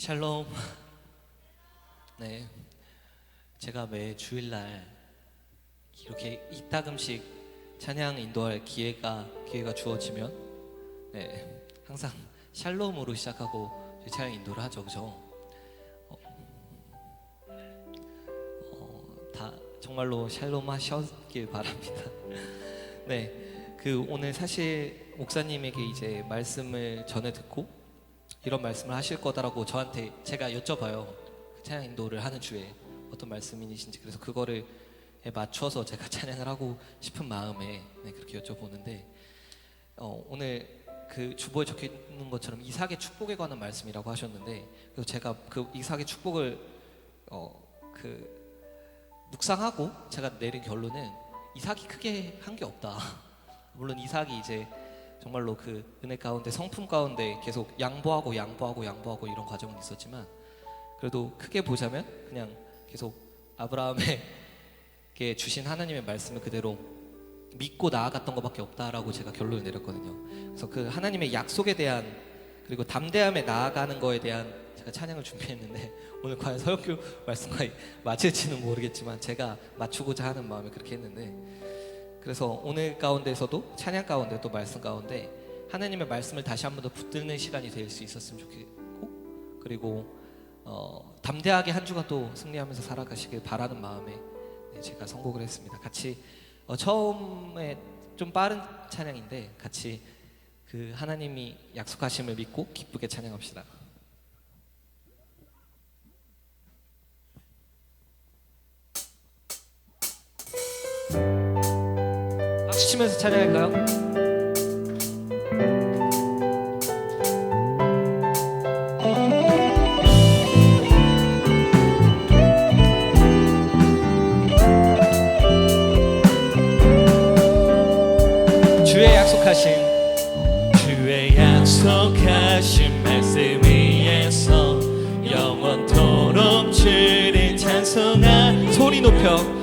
샬롬. 네, 제가 매 주일날 이렇게 이따금씩 찬양 인도할 기회가 주어지면 항상 샬롬으로 시작하고 찬양 인도를 하죠, 그죠? 다 정말로 샬롬 하셨길 바랍니다. 네, 오늘 사실 목사님에게 이제 말씀을 전해 듣고 이런 말씀을 하실 거다라고 저한테 제가 여쭤봐요. 찬양 인도를 하는 주에 어떤 말씀이신지. 그래서 그거를 맞춰서 제가 찬양을 하고 싶은 마음에 그렇게 여쭤보는데, 오늘 주보에 적혀 있는 것처럼 이삭의 축복에 관한 말씀이라고 하셨는데, 그래서 제가 이삭의 축복을 묵상하고 제가 내린 결론은 이삭이 크게 한 게 없다. 물론 이삭이 이제 정말로 은혜 가운데, 성품 가운데 계속 양보하고 이런 과정은 있었지만, 그래도 크게 보자면 그냥 계속 아브라함에게 주신 하나님의 말씀을 그대로 믿고 나아갔던 것밖에 없다라고 제가 결론을 내렸거든요. 그래서 하나님의 약속에 대한, 그리고 담대함에 나아가는 거에 대한 제가 찬양을 준비했는데, 오늘 과연 설교 말씀과 맞을지는 모르겠지만 제가 맞추고자 하는 마음에 그렇게 했는데, 그래서 오늘 가운데서도 찬양 가운데 또 말씀 가운데 하나님의 말씀을 다시 한 번 더 붙드는 시간이 될 수 있었으면 좋겠고, 그리고 담대하게 한 주가 또 승리하면서 살아가시길 바라는 마음에 제가 선곡을 했습니다. 같이 처음에 좀 빠른 찬양인데 같이 하나님이 약속하심을 믿고 기쁘게 찬양합시다. 박수 치면서 찬양할까요? 주의 약속하신 말씀 위에서 영원토록 주를 찬송하. 소리 높여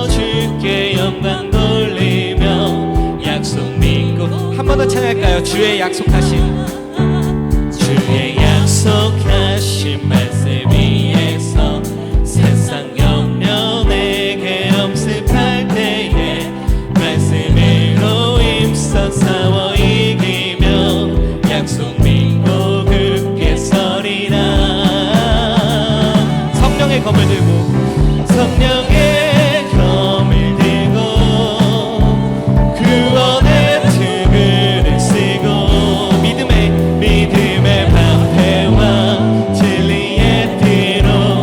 주께 영광 돌리며 약속 믿고. 한 번 더 찬양할까요? 주의 약속하신 말씀 위에서 세상 염려 내게 엄습할 때에 말씀으로 힘써 싸워 이기며 약속 믿고 굳게 서리라. 성령의 검을 들고 구원의 투구를 쓰고 믿음의 방패와 진리의 띠로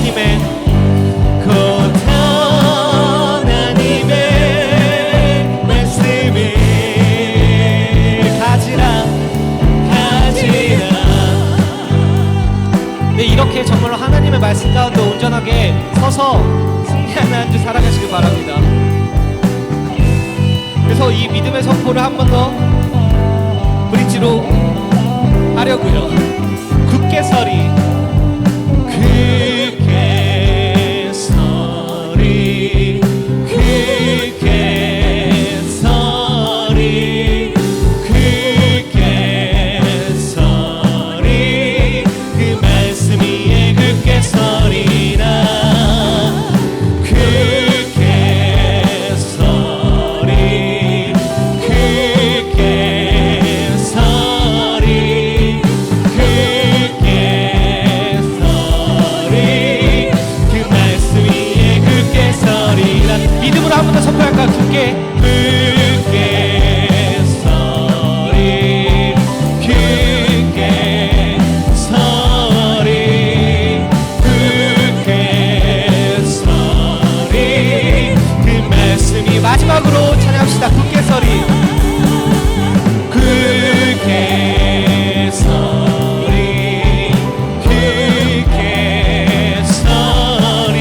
하나님의 곧 하나님의 말씀을 가지라. 네, 이렇게 정말로 하나님의 말씀 가운데 온전하게 서서 승리하는 한 주 살아가시길 바랍니다. 그래서 이 믿음의 선포를 한 번 더 브릿지로 하려고요. 굳게 서리. 굳게 서리 굳게 서리 굳게 서리 그 말씀 위에 굳게 서리라 굳게 서리 굳게 서리 굳게 서리 그 말씀 위에 굳게 서리라 믿음으로 한 번 더 선포할까? 굳게 굳게 서리 굳게 서리 굳게 서리 그 말씀이 마지막으로 찬양합시다. 굳게 서리. 굳게 서리 굳게 서리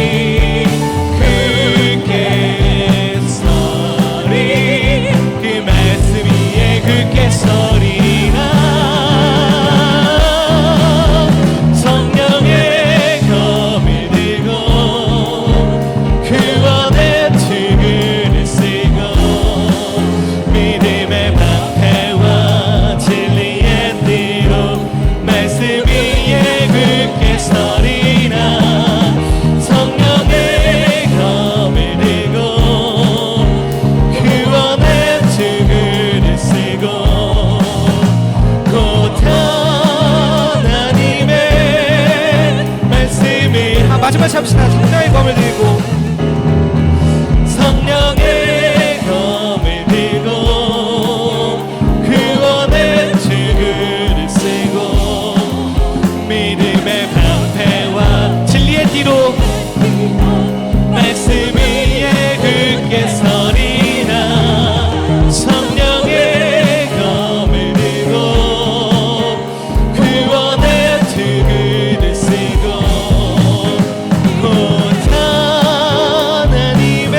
굳게 서리 그 말씀 위에 굳게 서리라 성령의 검을 들고 구원의 투구를 쓰고 믿음의 방패와 진리의 띠로 말씀 위에 굳게 서리라 성령의 검을 들고 구원의 투구를 쓰고 곧 하나님의 말씀을 마지막 잡시다. 성령의 검을 들고 성령의 검을 들고 구원의 투구를 쓰고 믿음의 방패와 진리의 띠로 말씀 위에 굳게 서리라 성령의 검을 들고 구원의 투구를 쓰고 곧 하나님의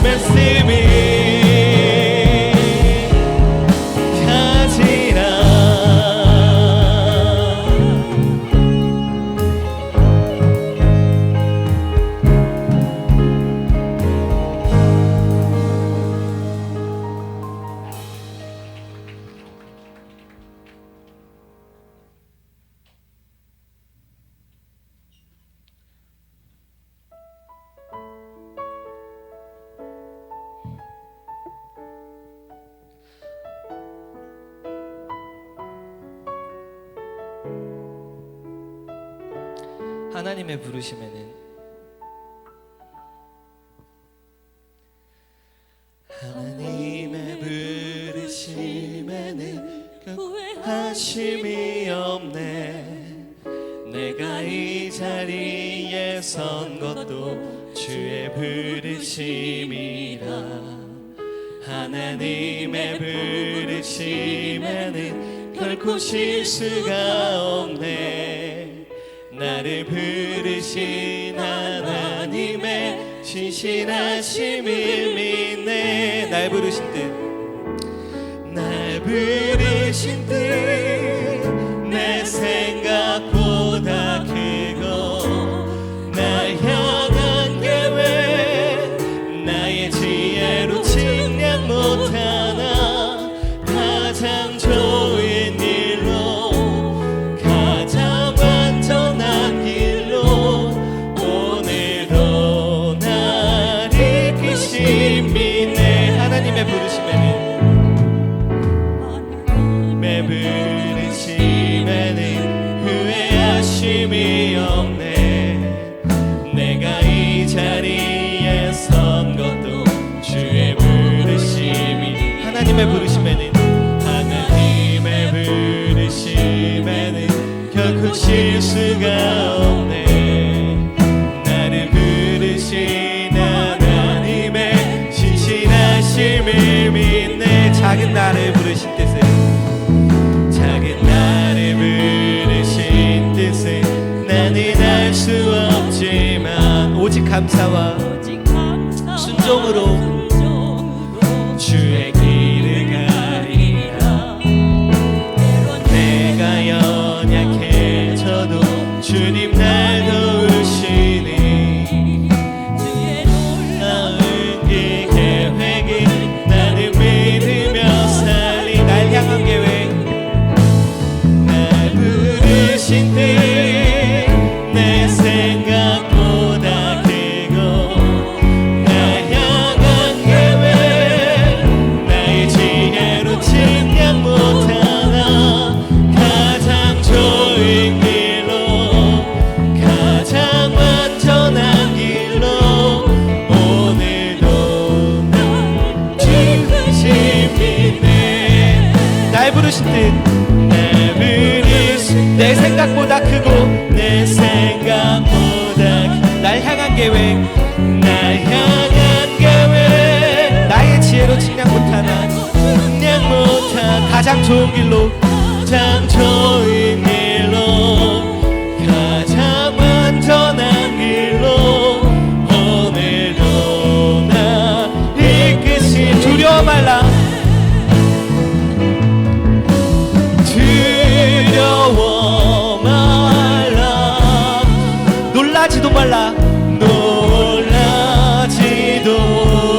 말씀을 가지라 하나님의 부르심에는 하나님의 부르심에는 후회하심이 없네 내가 이 자리에 선 것도 주의 부르심이라 하나님의 부르심에는 결코 실수가 없네 나를 부르신 하나님의 신실하심을 믿네 날 부르신 듯 내 생각보다 크고 날 향한 계획 나의 지혜로 측량 못하나 가장 좋은 일로 가장 완전한 길로 오늘도 날 이끄신 믿네 하나님의 부르심에는 후회하심이 없네 내가 이 자리에 선 것도 주의 부르심이 하나님의 부르심에는 결코 실수가 없네 감사와 순종으로 주의 길을 가리라. 내가 연약해져도 주님 날 도우시니 나은 그 계획이 나를 믿으며 살리. 날 향한 계획 날 부르신 뜻내 생각보다 크고 날 향한 계획 나의 지혜로 측량 못하나 가장 좋은 길로 가장 완전한 길로 오늘도 주신 믿네. 날 부르신 뜻 내 생각보다 크고 내 생각보다 날 향한 계획 날 향한 계획 나의 지혜로 측량 못하나 측량 못한 가장 좋은 길로 가장 좋은 길로 가장 완전한 길로 오늘도 나 이끄시. 두려워 말라 두려워 말라. 놀라지도 말라 놀라지도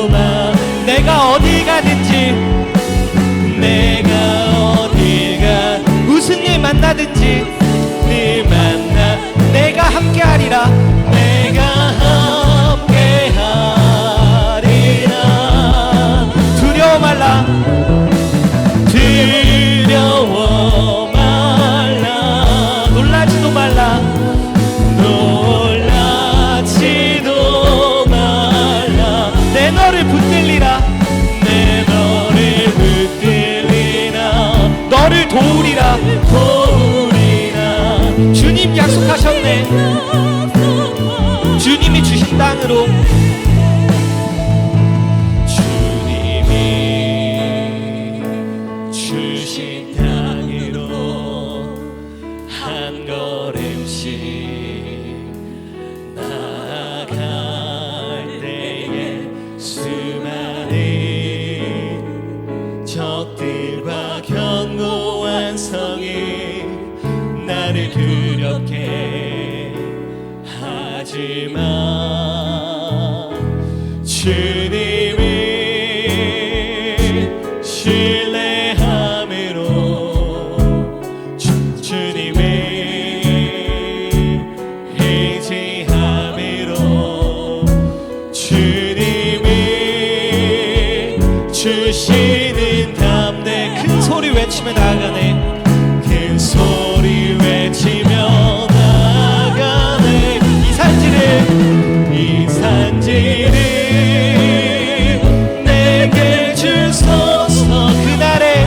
마. 내가 어디 가든지 내가 어디 가 무슨 일 만나든지 네 만나 내가 함께하리라. 내가 함께하리라. 두려워 말라 두려워 말라. 놀라지도 말라 놀라지도 말라. 내 너를 붙들리라 내 너를 붙들리라. 너를 도우리라 도우리라. 주님 약속하셨네. 주님이 주신 땅으로 주신 땅으로 한 걸음씩 나아갈 때에 수많은 적들과 견고한 성이 나를 두렵게 하지만 주님이 신뢰함으로 주님의 의지함으로 주님이 주시는 담대. 큰 소리 외치며 나아가네. 큰 소리 외치며 나아가네. 이 산지를 내게 주소서. 그날에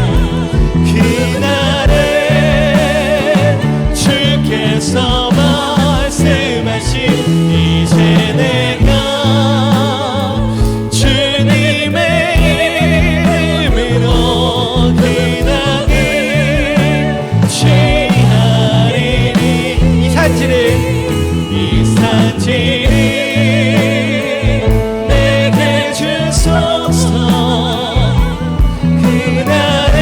주께서 말씀하신 이제 내가 주님의 이름으로 그 땅을 취하리니. 이 산지를 내게 주소서. 그날에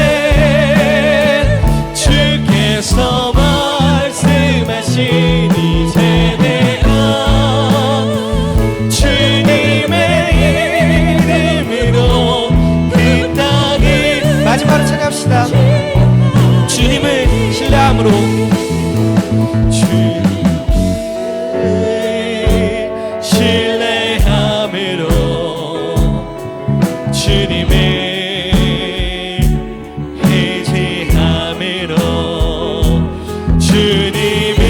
주께서 말씀하신 이제 내가 주님의 이름으로 그 땅을. 마지막으로 찬양합시다. 주님을 신뢰함으로 신뢰함으로 주님의 의지함으로 주님이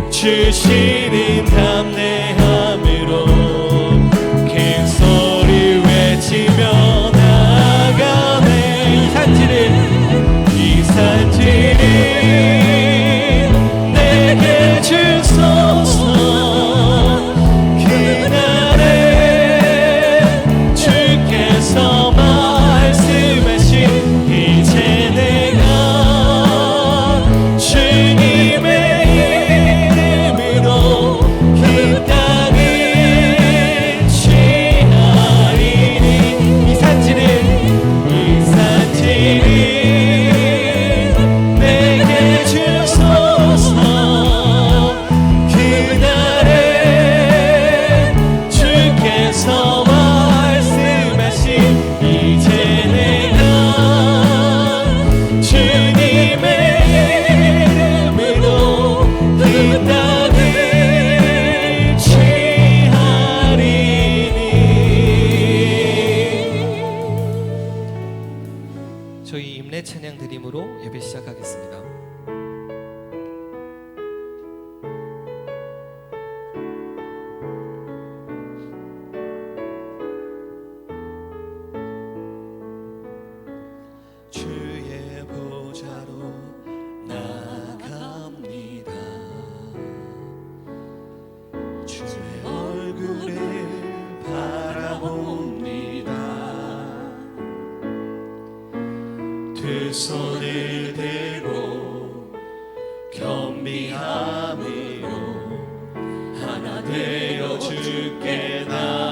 주시는 담대함으로 큰 소리 외치며 나아가네. 이 산지를 내게 주소서. 그날에 주께서 말씀하신 이제 내가 주님의 이름으로 시작하겠습니다. 주의 보좌로 나갑니다. 주의 얼굴을 바라봅니다. 두 손을 들고 겸비함으로 하나 되어 주께 나갑니다.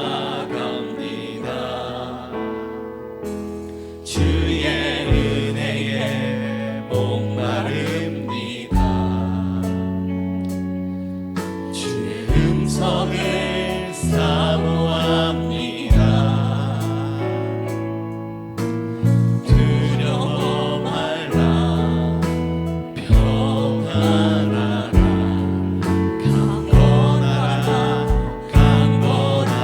주의 은혜에 목마릅니다. 주의 음성을 사모합니다. 두려워 말라 평안하라 강건하라 강건하라.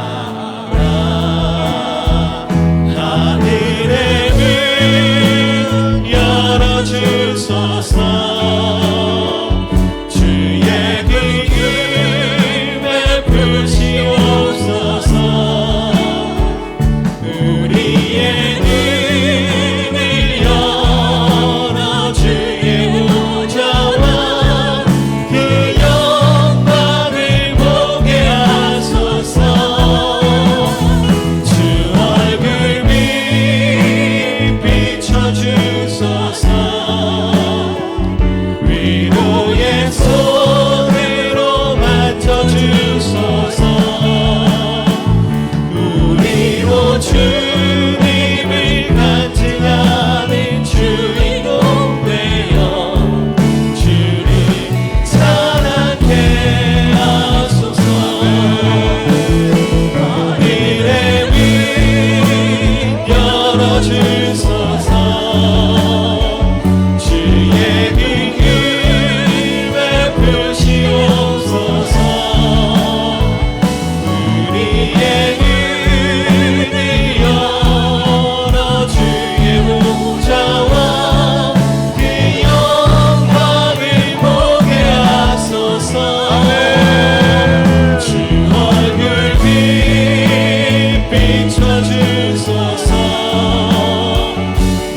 하늘의 문 열어주소서. 주의 기름 베푸시옵소서. 우리의 눈을 열어 주의 보좌와 그 영광을 보게 하소서. 주 얼굴 빛 비춰주소서. 위로의 손으로 만져주소서. 우리로 주님을 간증하는 주인공 되어 주를 사랑케 하소서. 하늘의 문 열어주소서. 주의 기름 베푸시옵소서. 우리의 눈을 열어 주의 보좌와 그 영광을 보게 하소서. 주 얼굴 빛 비춰주소서.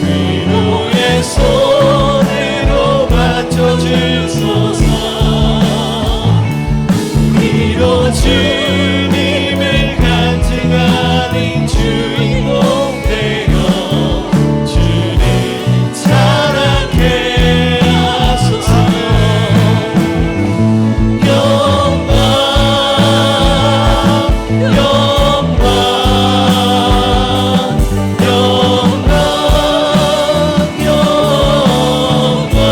위로의 손으로 만져주소서. 우리로 주님을 간증하는 주인공 되어 주를 사랑케 하소서. 영광 영광 영광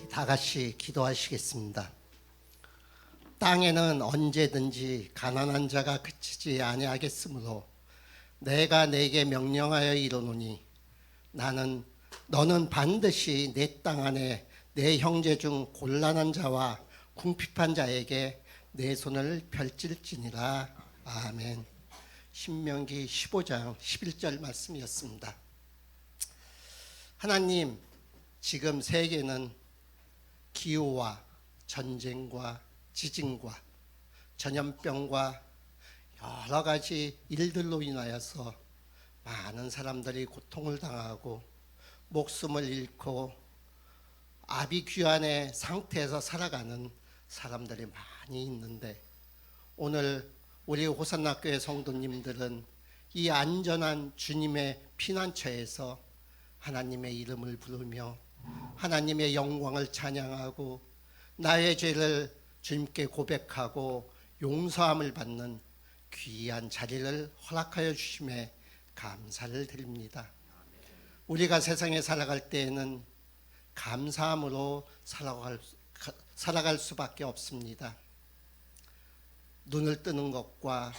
다 같이 기도하시겠습니다. 땅에는 언제든지 가난한 자가 그치지 아니하겠으므로 내가 내게 명령하여 이르노니 너는 반드시 내 땅 안에 내 형제 중 곤란한 자와 궁핍한 자에게 내 손을 펼칠지니라. 아멘. 신명기 15장 11절 말씀이었습니다. 하나님, 지금 세계는 기후와 전쟁과 지진과 전염병과 여러 가지 일들로 인하여서 많은 사람들이 고통을 당하고 목숨을 잃고 아비규환의 상태에서 살아가는 사람들이 많이 있는데, 오늘 우리 호산나 교회 성도님들은 이 안전한 주님의 피난처에서 하나님의 이름을 부르며 하나님의 영광을 찬양하고 나의 죄를 주님께 고백하고 용서함을 받는 귀한 자리를 허락하여 주심에 감사를 드립니다. 우리가 세상에 살아갈 때에는 감사함으로 살아갈 수밖에 없습니다. 눈을 뜨는 것과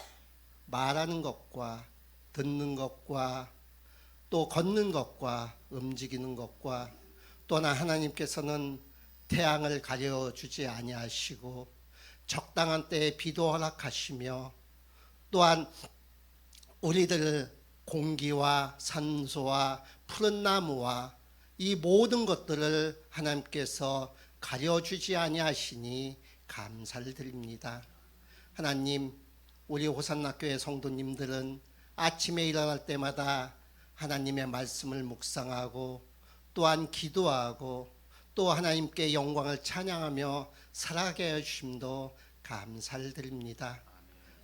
말하는 것과 듣는 것과 또 걷는 것과 움직이는 것과 또한 하나님께서는 태양을 가려주지 아니하시고 적당한 때에 비도 허락하시며 또한 우리들을 공기와 산소와 푸른 나무와 이 모든 것들을 하나님께서 가려주지 아니하시니 감사를 드립니다. 하나님, 우리 호산나 교회 성도님들은 아침에 일어날 때마다 하나님의 말씀을 묵상하고 또한 기도하고 또 하나님께 영광을 찬양하며 살아가게 해주심도 감사를 드립니다.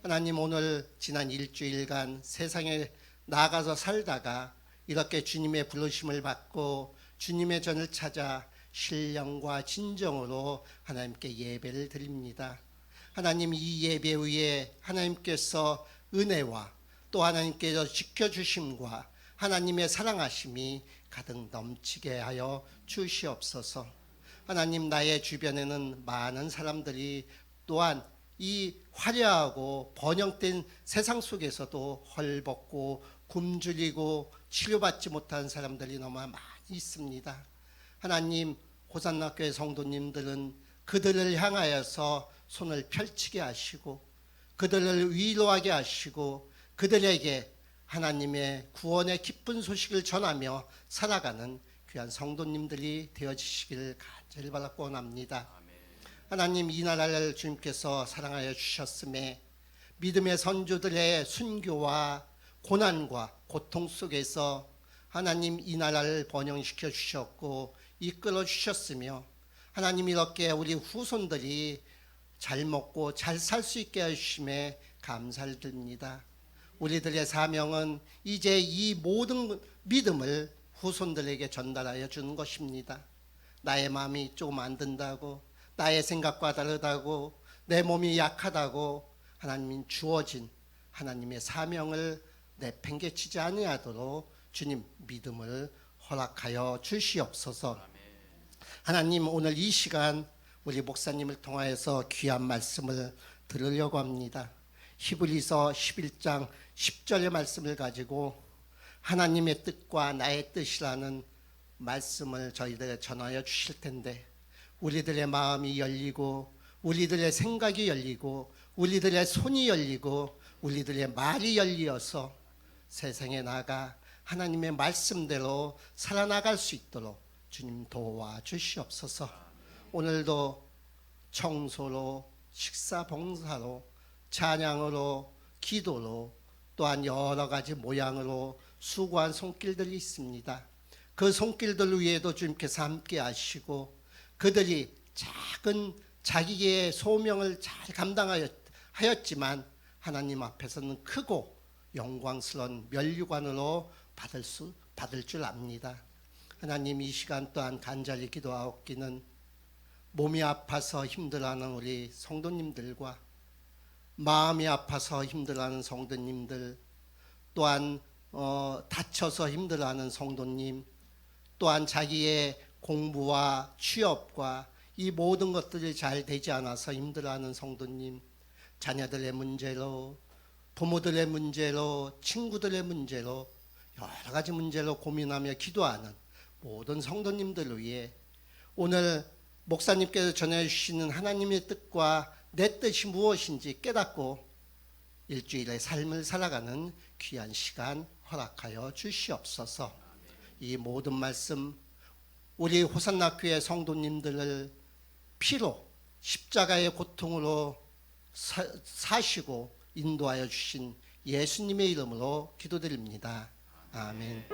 하나님, 오늘 지난 일주일간 세상에 나가서 살다가 이렇게 주님의 부르심을 받고 주님의 전을 찾아 신령과 진정으로 하나님께 예배를 드립니다. 하나님, 이 예배 위에 하나님께서 은혜와 또 하나님께서 지켜주심과 하나님의 사랑하심이 가득 넘치게 하여 주시옵소서. 하나님, 나의 주변에는 많은 사람들이 또한 이 화려하고 번영된 세상 속에서도 헐벗고 굶주리고 치료받지 못한 사람들이 너무 많이 있습니다. 하나님, 호산나 교회 성도님들은 그들을 향하여서 손을 펼치게 하시고 그들을 위로하게 하시고 그들에게 하나님의 구원의 기쁜 소식을 전하며 살아가는 귀한 성도님들이 되어지시기를 간절히 바라고 원합니다. 하나님, 이 나라를 주님께서 사랑하여 주셨음에 믿음의 선조들의 순교와 고난과 고통 속에서 하나님 이 나라를 번영시켜 주셨고 이끌어 주셨으며 하나님, 이렇게 우리 후손들이 잘 먹고 잘 살 수 있게 해주심에 감사를 드립니다. 우리들의 사명은 이제 이 모든 믿음을 후손들에게 전달하여 주는 것입니다. 나의 마음이 조금 안 든다고, 나의 생각과 다르다고, 내 몸이 약하다고 하나님이 주어진 하나님의 사명을 내팽개치지 아니하도록 주님 믿음을 허락하여 주시옵소서. 하나님, 오늘 이 시간 우리 목사님을 통하여서 귀한 말씀을 들으려고 합니다. 히브리서 11장 10절의 말씀을 가지고 하나님의 뜻과 나의 뜻이라는 말씀을 저희들에게 전하여 주실 텐데, 우리들의 마음이 열리고 우리들의 생각이 열리고 우리들의 손이 열리고 우리들의 말이 열리어서 세상에 나가 하나님의 말씀대로 살아나갈 수 있도록 주님 도와주시옵소서. 오늘도 청소로, 식사 봉사로, 찬양으로, 기도로 또한 여러 가지 모양으로 수고한 손길들이 있습니다. 그 손길들 위에도 주님께서 함께 하시고 그들이 작은 자기의 소명을 잘 감당하였지만 하나님 앞에서는 크고 영광스러운 면류관으로 받을 줄 압니다. 하나님, 이 시간 또한 간절히 기도하옵기는 몸이 아파서 힘들어하는 우리 성도님들과 마음이 아파서 힘들어하는 성도님들, 또한 다쳐서 힘들어하는 성도님, 또한 자기의 공부와 취업과 이 모든 것들이 잘 되지 않아서 힘들어하는 성도님, 자녀들의 문제로, 부모들의 문제로, 친구들의 문제로, 여러 가지 문제로 고민하며 기도하는 모든 성도님들을 위해 오늘 목사님께서 전해주시는 하나님의 뜻과 내 뜻이 무엇인지 깨닫고 일주일의 삶을 살아가는 귀한 시간 허락하여 주시옵소서. 이 모든 말씀 우리 호산나 교회 성도님들을 피로 십자가의 고통으로 사시고 인도하여 주신 예수님의 이름으로 기도드립니다. 아멘.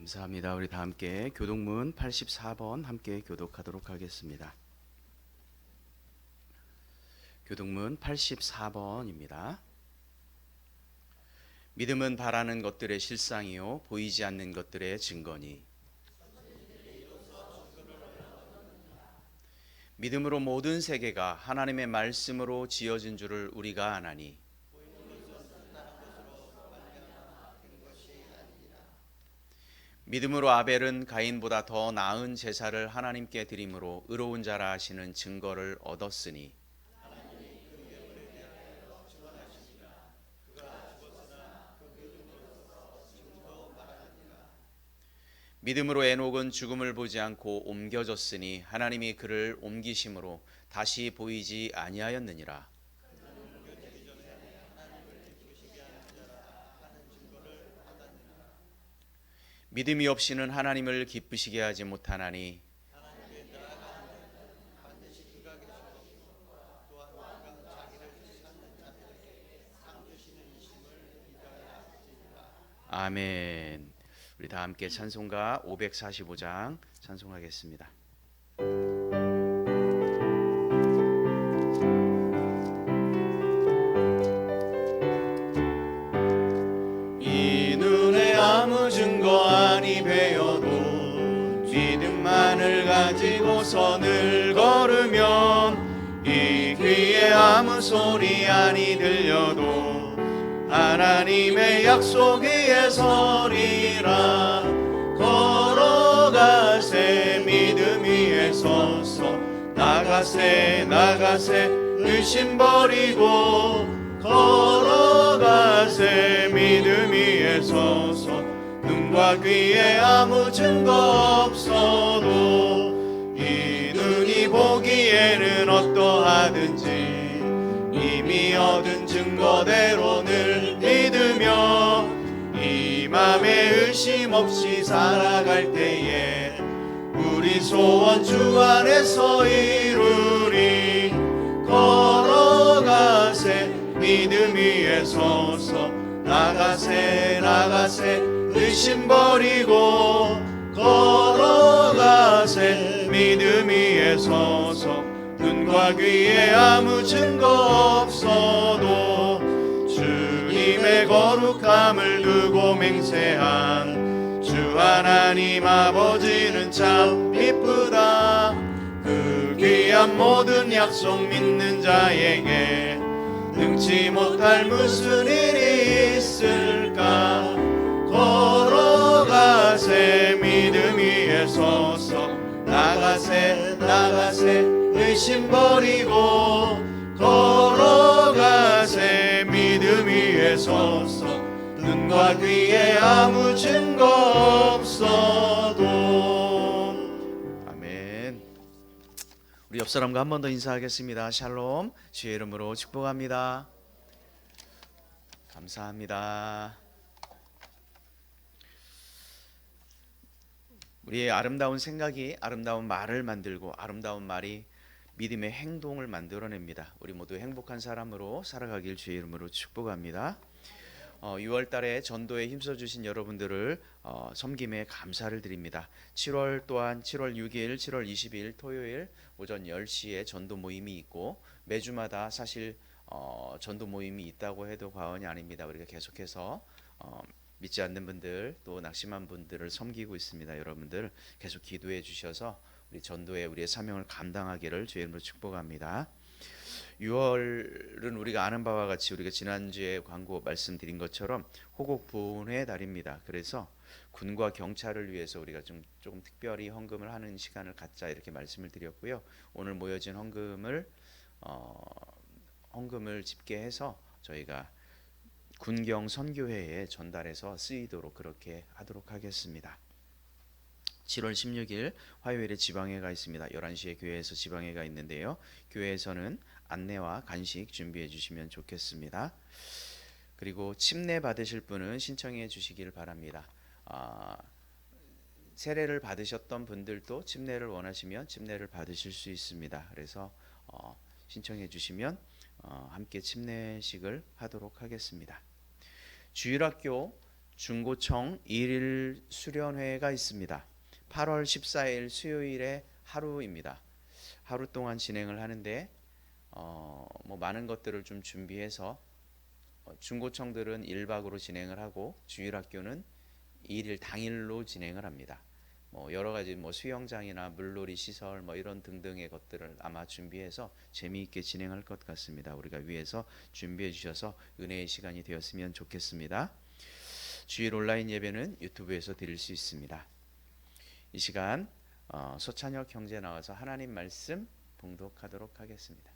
감사합니다. 우리 다 함께 교독문 84번 함께 교독하도록 하겠습니다. 교독문 84번입니다. 믿음은 바라는 것들의 실상이요 보이지 않는 것들의 증거니 믿음으로 모든 세계가 하나님의 말씀으로 지어진 줄을 우리가 아나니 믿음으로 아벨은 가인보다 더 나은 제사를 하나님께 드림으로 의로운 자라 하시는 증거를 얻었으니 믿음으로 에녹은 죽음을 보지 않고 옮겨졌으니 하나님이 그를 옮기심으로 다시 보이지 아니하였느니라. 믿음이 없이는 하나님을 기쁘시게 하지 못하나니 아멘. 우리 다 함께 찬송가 545장 찬송하겠습니다. 이 눈에 아무 증거 아니 배어도 믿음만을 가지고서 늘 걸으면 이 귀에 아무 소리 아니 들려도 하나님의 약속 위에 서리라. 걸어가세 믿음 위에 서서 나가세 나가세 의심 버리고 걸어가세 믿음 위에 서서 눈과 귀에 아무 증거 없어도 이 눈이 보기에는 어떠하든지 이미 얻은 증거대로 늘 믿으며 이 맘에 의심 없이 살아갈 때에 우리 소원 주 안에서 이루리. 걸어가세 믿음 위에 서서 나가세 나가세 의심 버리고 걸어가세 믿음 위에 서서 눈과 귀에 아무 증거 없어도 주님의 거룩함을 두고 맹세한 주 하나님 아버지는 참 이쁘다. 그 귀한 모든 약속 믿는 자에게 능치 못할 무슨 일이 있을까. 걸어가세 믿음 위에 서서 나가세 나가세 의심 버리고 걸어가세 믿음 위에 서서 눈과 귀에 아무 증거 없어도. 아멘. 우리 옆 사람과 한 번 더 인사하겠습니다. 샬롬. 주의 이름으로 축복합니다. 감사합니다. 우리의 아름다운 생각이 아름다운 말을 만들고 아름다운 말이 믿음의 행동을 만들어냅니다. 우리 모두 행복한 사람으로 살아가길 주의 이름으로 축복합니다. 6월 달에 전도에 힘써주신 여러분들을 섬김에 감사를 드립니다. 7월 또한 7월 6일, 7월 20일 토요일 오전 10시에 전도 모임이 있고 매주마다 사실 전도 모임이 있다고 해도 과언이 아닙니다. 우리가 계속해서 믿지 않는 분들 또 낙심한 분들을 섬기고 있습니다. 여러분들 계속 기도해 주셔서 우리 전도에 우리의 사명을 감당하기를 주의 이름으로 축복합니다. 6월은 우리가 아는 바와 같이 우리가 지난주에 광고 말씀드린 것처럼 호국 부흥의 달입니다. 그래서 군과 경찰을 위해서 우리가 조금 특별히 헌금을 하는 시간을 갖자 이렇게 말씀을 드렸고요. 오늘 모여진 헌금을 집계해서 저희가 군경 선교회에 전달해서 쓰이도록 그렇게 하도록 하겠습니다. 7월 16일 화요일에 지방회가 있습니다. 11시에 교회에서 지방회가 있는데요. 교회에서는 안내와 간식 준비해 주시면 좋겠습니다. 그리고 침례 받으실 분은 신청해 주시길 바랍니다. 세례를 받으셨던 분들도 침례를 원하시면 침례를 받으실 수 있습니다. 그래서 신청해 주시면 함께 침례식을 하도록 하겠습니다. 주일학교 중고청 일일 수련회가 있습니다. 8월 14일 수요일에 하루입니다. 하루 동안 진행을 하는데 뭐 많은 것들을 좀 준비해서 중고청들은 1박으로 진행을 하고 주일학교는 1일 당일로 진행을 합니다. 뭐 여러 가지 뭐 수영장이나 물놀이 시설 뭐 이런 등등의 것들을 아마 준비해서 재미있게 진행할 것 같습니다. 우리가 위해서 준비해 주셔서 은혜의 시간이 되었으면 좋겠습니다. 주일 온라인 예배는 유튜브에서 드릴 수 있습니다. 이 시간 소찬혁 형제 나와서 하나님 말씀 봉독하도록 하겠습니다.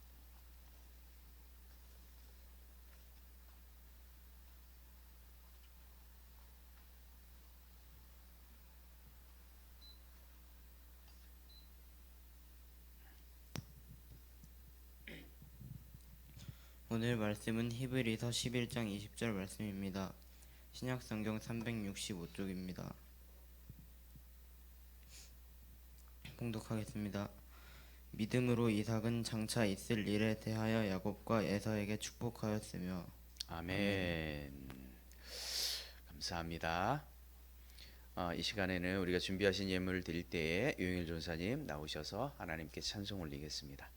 오늘 말씀은 히브리서 11장 20절 말씀입니다. 신약 성경 365쪽입니다. 봉독하겠습니다. 믿음으로 이삭은 장차 있을 일에 대하여 야곱과 에서에게 축복하였으며. 아멘. 감사합니다. 이 시간에는 우리가 준비하신 예물을 드릴 때에 유영일 전사님 나오셔서 하나님께 찬송 올리겠습니다.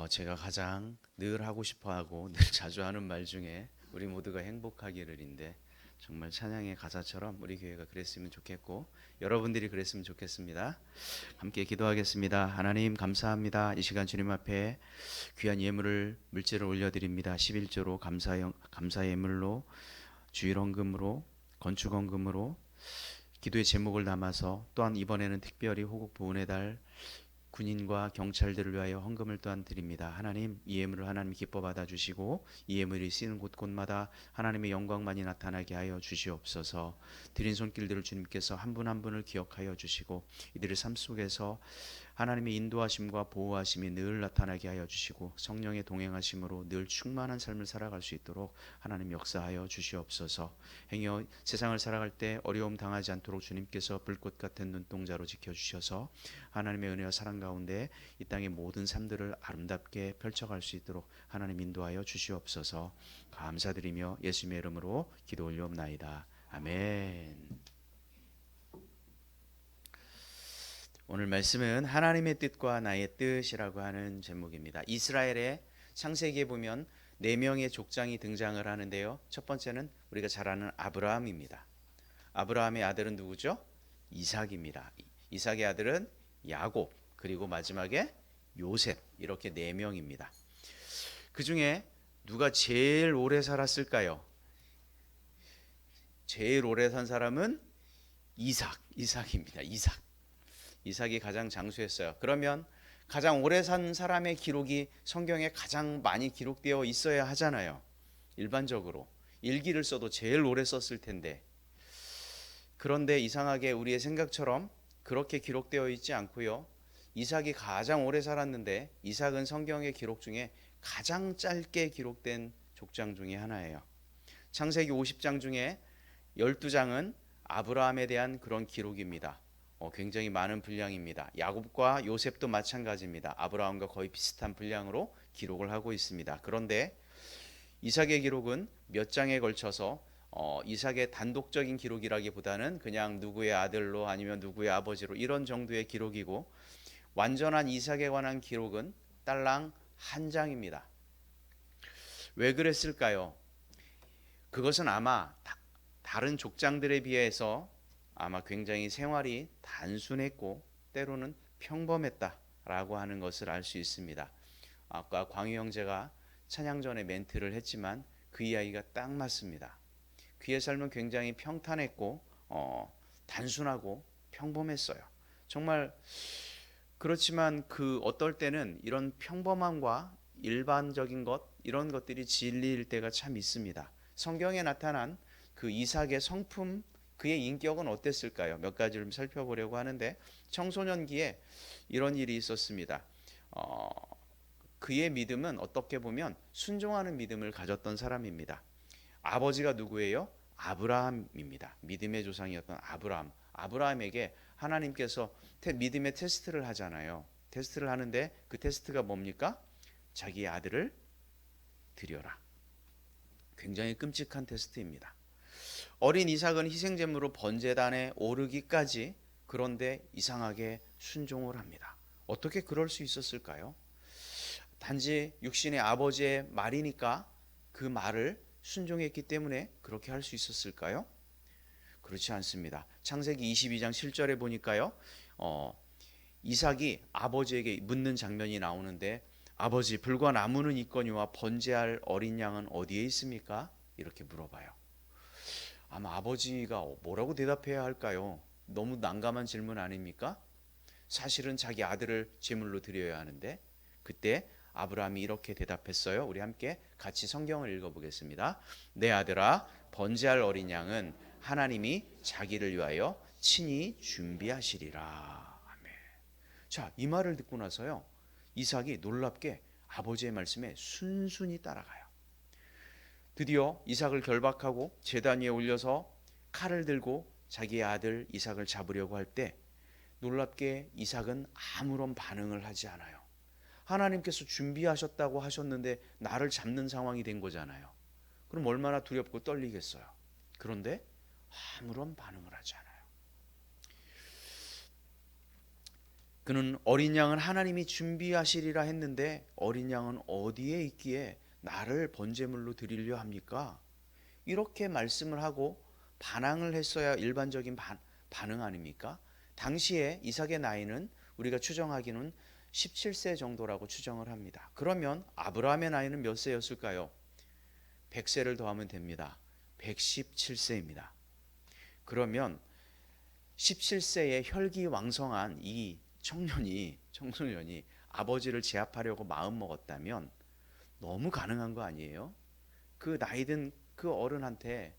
제가 가장 늘 하고 싶어하고 늘 자주 하는 말 중에 우리 모두가 행복하기를인데 정말 찬양의 가사처럼 우리 교회가 그랬으면 좋겠고 여러분들이 그랬으면 좋겠습니다. 함께 기도하겠습니다. 하나님 감사합니다. 이 시간 주님 앞에 귀한 예물을 물질을 올려드립니다. 11조로 감사 예물로 주일 헌금으로 건축 헌금으로 기도의 제목을 담아서 또한 이번에는 특별히 호국 보훈의 달 군인과 경찰들을 위하여 헌금을 또한 드립니다. 하나님 이 예물을 하나님 기뻐 받아주시고 이 예물이 쓰이는 곳곳마다 하나님의 영광만이 나타나게 하여 주시옵소서. 드린 손길들을 주님께서 한 분 한 분을 기억하여 주시고 이들의 삶 속에서 하나님의 인도하심과 보호하심이 늘 나타나게 하여 주시고 성령의 동행하심으로 늘 충만한 삶을 살아갈 수 있도록 하나님 역사하여 주시옵소서. 행여 세상을 살아갈 때 어려움 당하지 않도록 주님께서 불꽃 같은 눈동자로 지켜주셔서 하나님의 은혜와 사랑 가운데 이 땅의 모든 삶들을 아름답게 펼쳐갈 수 있도록 하나님 인도하여 주시옵소서. 감사드리며 예수님의 이름으로 기도 올리옵나이다. 아멘. 오늘 말씀은 하나님의 뜻과 나의 뜻이라고 하는 제목입니다. 이스라엘의 창세기에 보면 4명의 족장이 등장을 하는데요. 첫 번째는 우리가 잘 아는 아브라함입니다. 아브라함의 아들은 누구죠? 이삭입니다. 이삭의 아들은 야곱, 그리고 마지막에 요셉, 이렇게 4명입니다. 그 중에 누가 제일 오래 살았을까요? 제일 오래 산 사람은 이삭입니다. 이삭이 가장 장수했어요. 그러면 가장 오래 산 사람의 기록이 성경에 가장 많이 기록되어 있어야 하잖아요. 일반적으로 일기를 써도 제일 오래 썼을 텐데, 그런데 이상하게 우리의 생각처럼 그렇게 기록되어 있지 않고요. 이삭이 가장 오래 살았는데 이삭은 성경의 기록 중에 가장 짧게 기록된 족장 중에 하나예요. 창세기 50장 중에 12장은 아브라함에 대한 그런 기록입니다. 굉장히 많은 분량입니다. 야곱과 요셉도 마찬가지입니다. 아브라함과 거의 비슷한 분량으로 기록을 하고 있습니다. 그런데 이삭의 기록은 몇 장에 걸쳐서 이삭의 단독적인 기록이라기보다는 그냥 누구의 아들로 아니면 누구의 아버지로 이런 정도의 기록이고, 완전한 이삭에 관한 기록은 딸랑 한 장입니다. 왜 그랬을까요? 그것은 아마 다른 족장들에 비해서 아마 굉장히 생활이 단순했고 때로는 평범했다라고 하는 것을 알 수 있습니다. 아까 광희 형제가 찬양 전에 멘트를 했지만 그 이야기가 딱 맞습니다. 그의 삶은 굉장히 평탄했고 단순하고 평범했어요. 정말 그렇지만 그 어떨 때는 이런 평범함과 일반적인 것, 이런 것들이 진리일 때가 참 있습니다. 성경에 나타난 그 이삭의 성품, 그의 인격은 어땠을까요? 몇 가지를 좀 살펴보려고 하는데, 청소년기에 이런 일이 있었습니다. 그의 믿음은 어떻게 보면 순종하는 믿음을 가졌던 사람입니다. 아버지가 누구예요? 아브라함입니다. 믿음의 조상이었던 아브라함에게 하나님께서 믿음의 테스트를 하잖아요. 테스트를 하는데 그 테스트가 뭡니까? 자기의 아들을 드려라. 굉장히 끔찍한 테스트입니다. 어린 이삭은 희생제물로 번제단에 오르기까지, 그런데 이상하게 순종을 합니다. 어떻게 그럴 수 있었을까요? 단지 육신의 아버지의 말이니까 그 말을 순종했기 때문에 그렇게 할 수 있었을까요? 그렇지 않습니다. 창세기 22장 7절에 보니까요, 이삭이 아버지에게 묻는 장면이 나오는데, 아버지, 불과 나무는 있거니와 번제할 어린 양은 어디에 있습니까? 이렇게 물어봐요. 아마 아버지가 뭐라고 대답해야 할까요? 너무 난감한 질문 아닙니까? 사실은 자기 아들을 제물로 드려야 하는데, 그때 아브라함이 이렇게 대답했어요. 우리 함께 같이 성경을 읽어보겠습니다. 내 아들아, 번제할 어린 양은 하나님이 자기를 위하여 친히 준비하시리라. 아멘. 자, 이 말을 듣고 나서요, 이삭이 놀랍게 아버지의 말씀에 순순히 따라가요. 드디어 이삭을 결박하고 제단 위에 올려서 칼을 들고 자기의 아들 이삭을 잡으려고 할 때 놀랍게 이삭은 아무런 반응을 하지 않아요. 하나님께서 준비하셨다고 하셨는데 나를 잡는 상황이 된 거잖아요. 그럼 얼마나 두렵고 떨리겠어요. 그런데 아무런 반응을 하지 않아요. 그는 어린 양은 하나님이 준비하시리라 했는데 어린 양은 어디에 있기에 나를 번제물로 드리려 합니까? 이렇게 말씀을 하고 반항을 했어야 일반적인 반응 아닙니까? 당시에 이삭의 나이는 우리가 추정하기는 17세 정도라고 추정을 합니다. 그러면 아브라함의 나이는 몇 세였을까요? 100세를 더하면 됩니다. 117세입니다. 그러면 17세의 혈기왕성한 이 청소년이 아버지를 제압하려고 마음먹었다면 너무 가능한 거 아니에요? 그 나이든 그 어른한테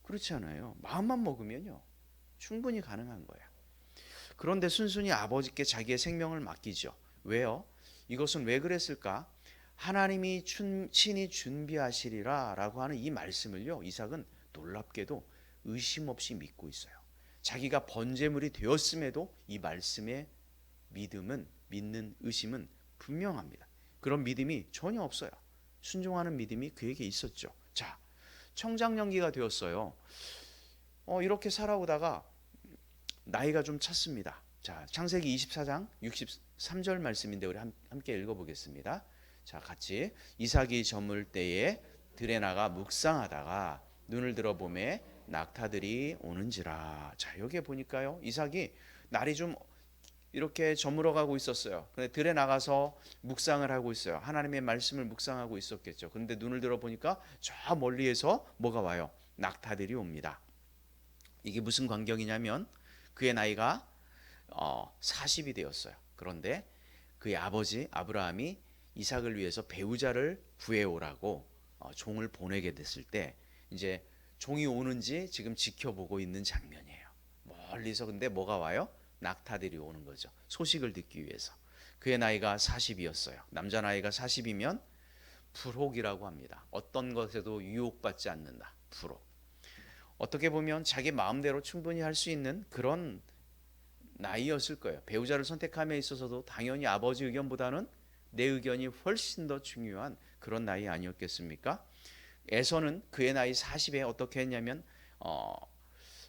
그렇지 않아요. 마음만 먹으면요 충분히 가능한 거야. 그런데 순순히 아버지께 자기의 생명을 맡기죠. 왜요? 이것은 왜 그랬을까? 하나님이 친히 준비하시리라 라고 하는 이 말씀을요 이삭은 놀랍게도 의심 없이 믿고 있어요. 자기가 번제물이 되었음에도 이 말씀의 믿는 의심은 분명합니다. 그런 믿음이 전혀 없어요. 순종하는 믿음이 그에게 있었죠. 자, 청장년기가 되었어요. 이렇게 살아오다가 나이가 좀 찼습니다. 자, 창세기 24장 63절 말씀인데 우리 함께 읽어보겠습니다. 자, 같이 이삭이 저물 때에 들에 나가 묵상하다가 눈을 들어 보매 낙타들이 오는지라. 자, 여기에 보니까요 이삭이 날이 좀 이렇게 저물어 가고 있었어요. 근데 들에 나가서 묵상을 하고 있어요. 하나님의 말씀을 묵상하고 있었겠죠. 그런데 눈을 들어 보니까 저 멀리에서 뭐가 와요? 낙타들이 옵니다. 이게 무슨 광경이냐면 그의 나이가 40이 되었어요. 그런데 그의 아버지 아브라함이 이삭을 위해서 배우자를 구해오라고 종을 보내게 됐을 때 이제 종이 오는지 지금 지켜보고 있는 장면이에요. 멀리서 근데 뭐가 와요? 낙타들이 오는 거죠. 소식을 듣기 위해서. 그의 나이가 40이었어요. 남자 나이가 40이면 불혹이라고 합니다. 어떤 것에도 유혹받지 않는다. 불혹. 어떻게 보면 자기 마음대로 충분히 할 수 있는 그런 나이였을 거예요. 배우자를 선택함에 있어서도 당연히 아버지 의견보다는 내 의견이 훨씬 더 중요한 그런 나이 아니었겠습니까? 에서는 그의 나이 40에 어떻게 했냐면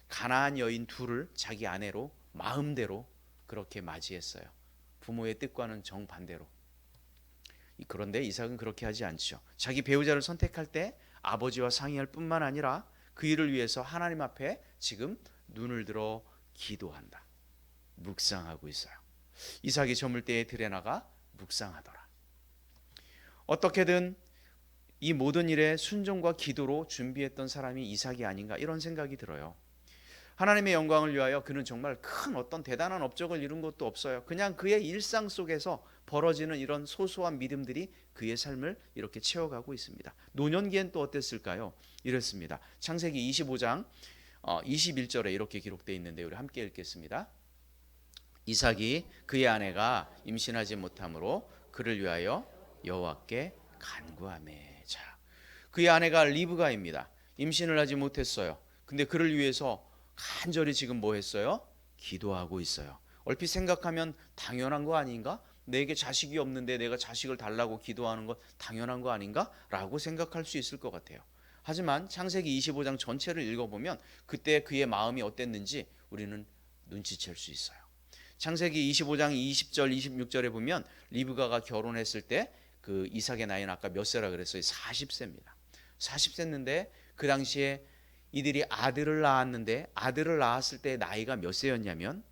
가나안 여인 둘을 자기 아내로 마음대로 그렇게 맞이했어요. 부모의 뜻과는 정반대로. 그런데 이삭은 그렇게 하지 않죠. 자기 배우자를 선택할 때 아버지와 상의할 뿐만 아니라 그 일을 위해서 하나님 앞에 지금 눈을 들어 기도한다. 묵상하고 있어요. 이삭이 저물 때에 들에 나가 묵상하더라. 어떻게든 이 모든 일에 순종과 기도로 준비했던 사람이 이삭이 아닌가 이런 생각이 들어요. 하나님의 영광을 위하여 그는 정말 큰 어떤 대단한 업적을 이룬 것도 없어요. 그냥 그의 일상 속에서 벌어지는 이런 소소한 믿음들이 그의 삶을 이렇게 채워가고 있습니다. 노년기엔 또 어땠을까요? 이랬습니다. 창세기 25장 21절에 이렇게 기록되어 있는데 우리 함께 읽겠습니다. 이삭이 그의 아내가 임신하지 못함으로 그를 위하여 여호와께 간구하매. 자, 그의 아내가 리브가입니다. 임신을 하지 못했어요. 근데 그를 위해서 간절히 지금 뭐 했어요? 기도하고 있어요. 얼핏 생각하면 당연한 거 아닌가? 내게 자식이 없는데 내가 자식을 달라고 기도하는 것 당연한 거 아닌가? 라고 생각할 수 있을 것 같아요. 하지만 창세기 25장 전체를 읽어보면 그때 그의 마음이 어땠는지 우리는 눈치챌 수 있어요. 창세기 25장 20절 26절에 보면 리브가가 결혼했을 때 그 이삭의 나이는 아까 몇 세라 그랬어요? 40세입니다. 40세였는데 그 당시에 이들이 아들을 낳았는데 아들을 낳았을 때 나이가 몇 세였냐면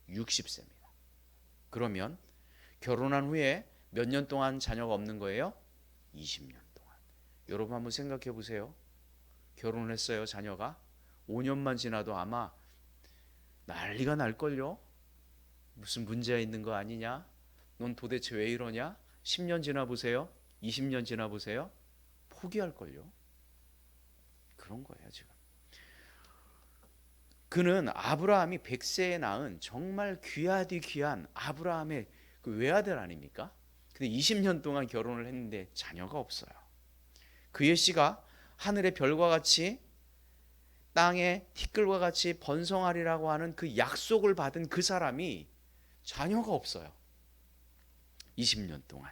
60세입니다. 그러면 결혼한 후에 몇 년 동안 자녀가 없는 거예요? 20년 동안. 여러분 한번 생각해 보세요. 결혼을 했어요. 자녀가 5년만 지나도 아마 난리가 날걸요. 무슨 문제가 있는 거 아니냐? 넌 도대체 왜 이러냐? 10년 지나 보세요. 20년 지나 보세요. 포기할걸요. 그런 거예요 지금. 그는 아브라함이 100세에 낳은 정말 귀하디 귀한 아브라함의 그 외아들 아닙니까? 근데 20년 동안 결혼을 했는데 자녀가 없어요. 그의 씨가 하늘의 별과 같이 땅의 티끌과 같이 번성하리라고 하는 그 약속을 받은 그 사람이 자녀가 없어요. 20년 동안.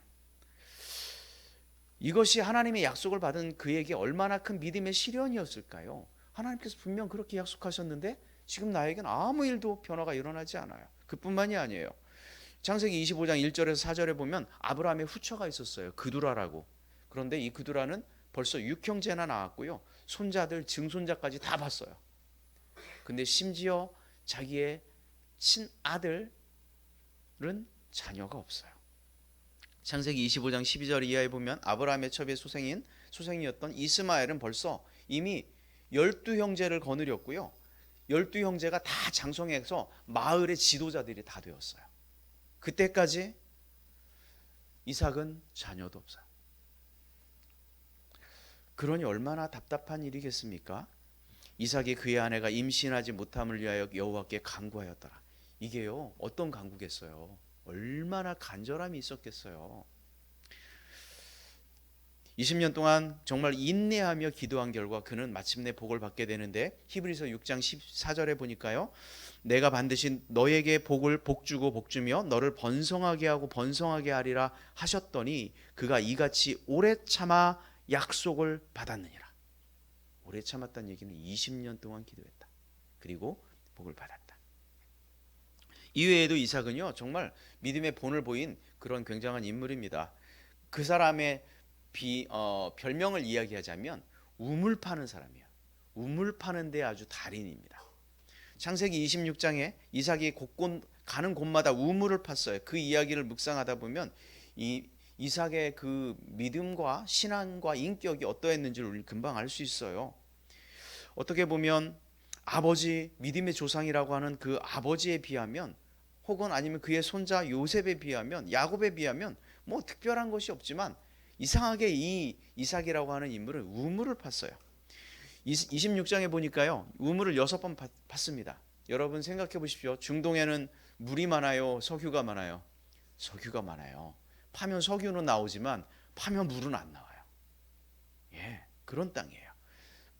이것이 하나님의 약속을 받은 그에게 얼마나 큰 믿음의 시련이었을까요? 하나님께서 분명 그렇게 약속하셨는데 지금 나에겐 아무 일도 변화가 일어나지 않아요. 그뿐만이 아니에요. 창세기 25장 1절에서 4절에 보면 아브라함의 후처가 있었어요. 그두라라고. 그런데 이 그두라는 벌써 6형제나 낳았고요. 손자들, 증손자까지 다 봤어요. 근데 심지어 자기의 친아들은 자녀가 없어요. 창세기 25장 12절 이하에 보면 아브라함의 첩의 소생이었던 이스마엘은 벌써 이미 12형제를 거느렸고요. 12형제가 다 장성해서 마을의 지도자들이 다 되었어요. 그때까지 이삭은 자녀도 없어요. 그러니 얼마나 답답한 일이겠습니까? 이삭이 그의 아내가 임신하지 못함을 위하여 여호와께 간구하였더라. 이게요, 어떤 간구겠어요? 얼마나 간절함이 있었겠어요. 20년 동안 정말 인내하며 기도한 결과 그는 마침내 복을 받게 되는데, 히브리서 6장 14절에 보니까요, 내가 반드시 너에게 복 주고 복 주며 너를 번성하게 하고 번성하게 하리라 하셨더니 그가 이같이 오래 참아 약속을 받았느니라. 오래 참았다는 얘기는 20년 동안 기도했다. 그리고 복을 받았다. 이외에도 이삭은요, 정말 믿음의 본을 보인 그런 굉장한 인물입니다. 그 사람의 별명을 이야기하자면 우물 파는 사람이에요. 우물 파는 데 아주 달인입니다. 창세기 26장에 이삭이 가는 곳마다 우물을 팠어요. 그 이야기를 묵상하다 보면 이삭의 그 믿음과 신앙과 인격이 어떠했는지를 우리 금방 알 수 있어요. 어떻게 보면 아버지, 믿음의 조상이라고 하는 그 아버지에 비하면, 혹은 아니면 그의 손자 요셉에 비하면, 야곱에 비하면 뭐 특별한 것이 없지만 이상하게 이 이삭이라고 하는 인물은 우물을 팠어요. 26장에 보니까요, 우물을 6번 팠습니다. 여러분 생각해 보십시오. 중동에는 물이 많아요, 석유가 많아요? 석유가 많아요. 파면 석유는 나오지만 파면 물은 안 나와요. 예, 그런 땅이에요.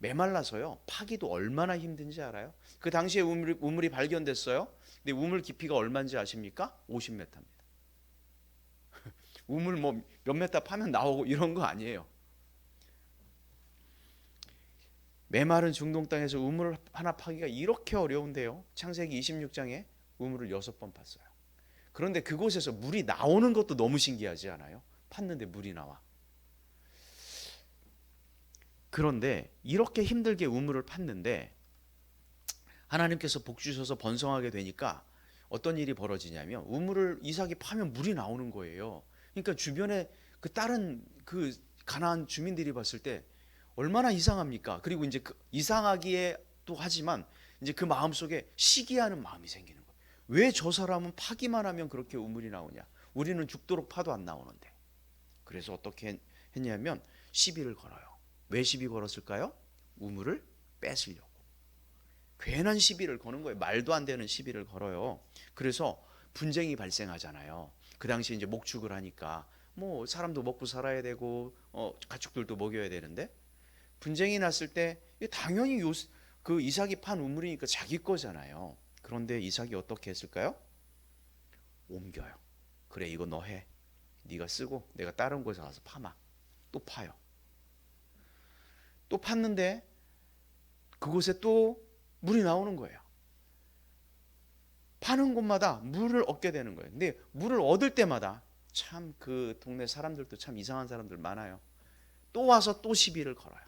메말라서요, 파기도 얼마나 힘든지 알아요? 그 당시에 우물이 발견됐어요. 근데 우물 깊이가 얼마인지 아십니까? 50m입니다. 우물 뭐 몇 메타 파면 나오고 이런 거 아니에요. 메마른 중동 땅에서 우물을 하나 파기가 이렇게 어려운데요, 창세기 26장에 우물을 6번 팠어요. 그런데 그곳에서 물이 나오는 것도 너무 신기하지 않아요? 팠는데 물이 나와. 그런데 이렇게 힘들게 우물을 팠는데 하나님께서 복 주셔서 번성하게 되니까 어떤 일이 벌어지냐면, 우물을 이삭이 파면 물이 나오는 거예요. 그러니까 주변에 그 다른 그 가나안 주민들이 봤을 때 얼마나 이상합니까? 그리고 이제 이상하기에 또 하지만 이제 그 마음속에 시기하는 마음이 생기는 거예요. 왜 저 사람은 파기만 하면 그렇게 우물이 나오냐? 우리는 죽도록 파도 안 나오는데. 그래서 어떻게 했냐면 시비를 걸어요. 왜 시비 걸었을까요? 우물을 뺏으려고. 괜한 시비를 거는 거예요. 말도 안 되는 시비를 걸어요. 그래서 분쟁이 발생하잖아요. 그 당시에 이제 목축을 하니까 뭐 사람도 먹고 살아야 되고 가축들도 먹여야 되는데, 분쟁이 났을 때 당연히 그 이삭이 판 우물이니까 자기 거잖아요. 그런데 이삭이 어떻게 했을까요? 옮겨요. 그래, 이거 너 해. 네가 쓰고 내가 다른 곳에 가서 파마. 또 파요. 또 팠는데 그곳에 또 물이 나오는 거예요. 파는 곳마다 물을 얻게 되는 거예요. 근데 물을 얻을 때마다 참 그 동네 사람들도 참 이상한 사람들 많아요. 또 와서 또 시비를 걸어요.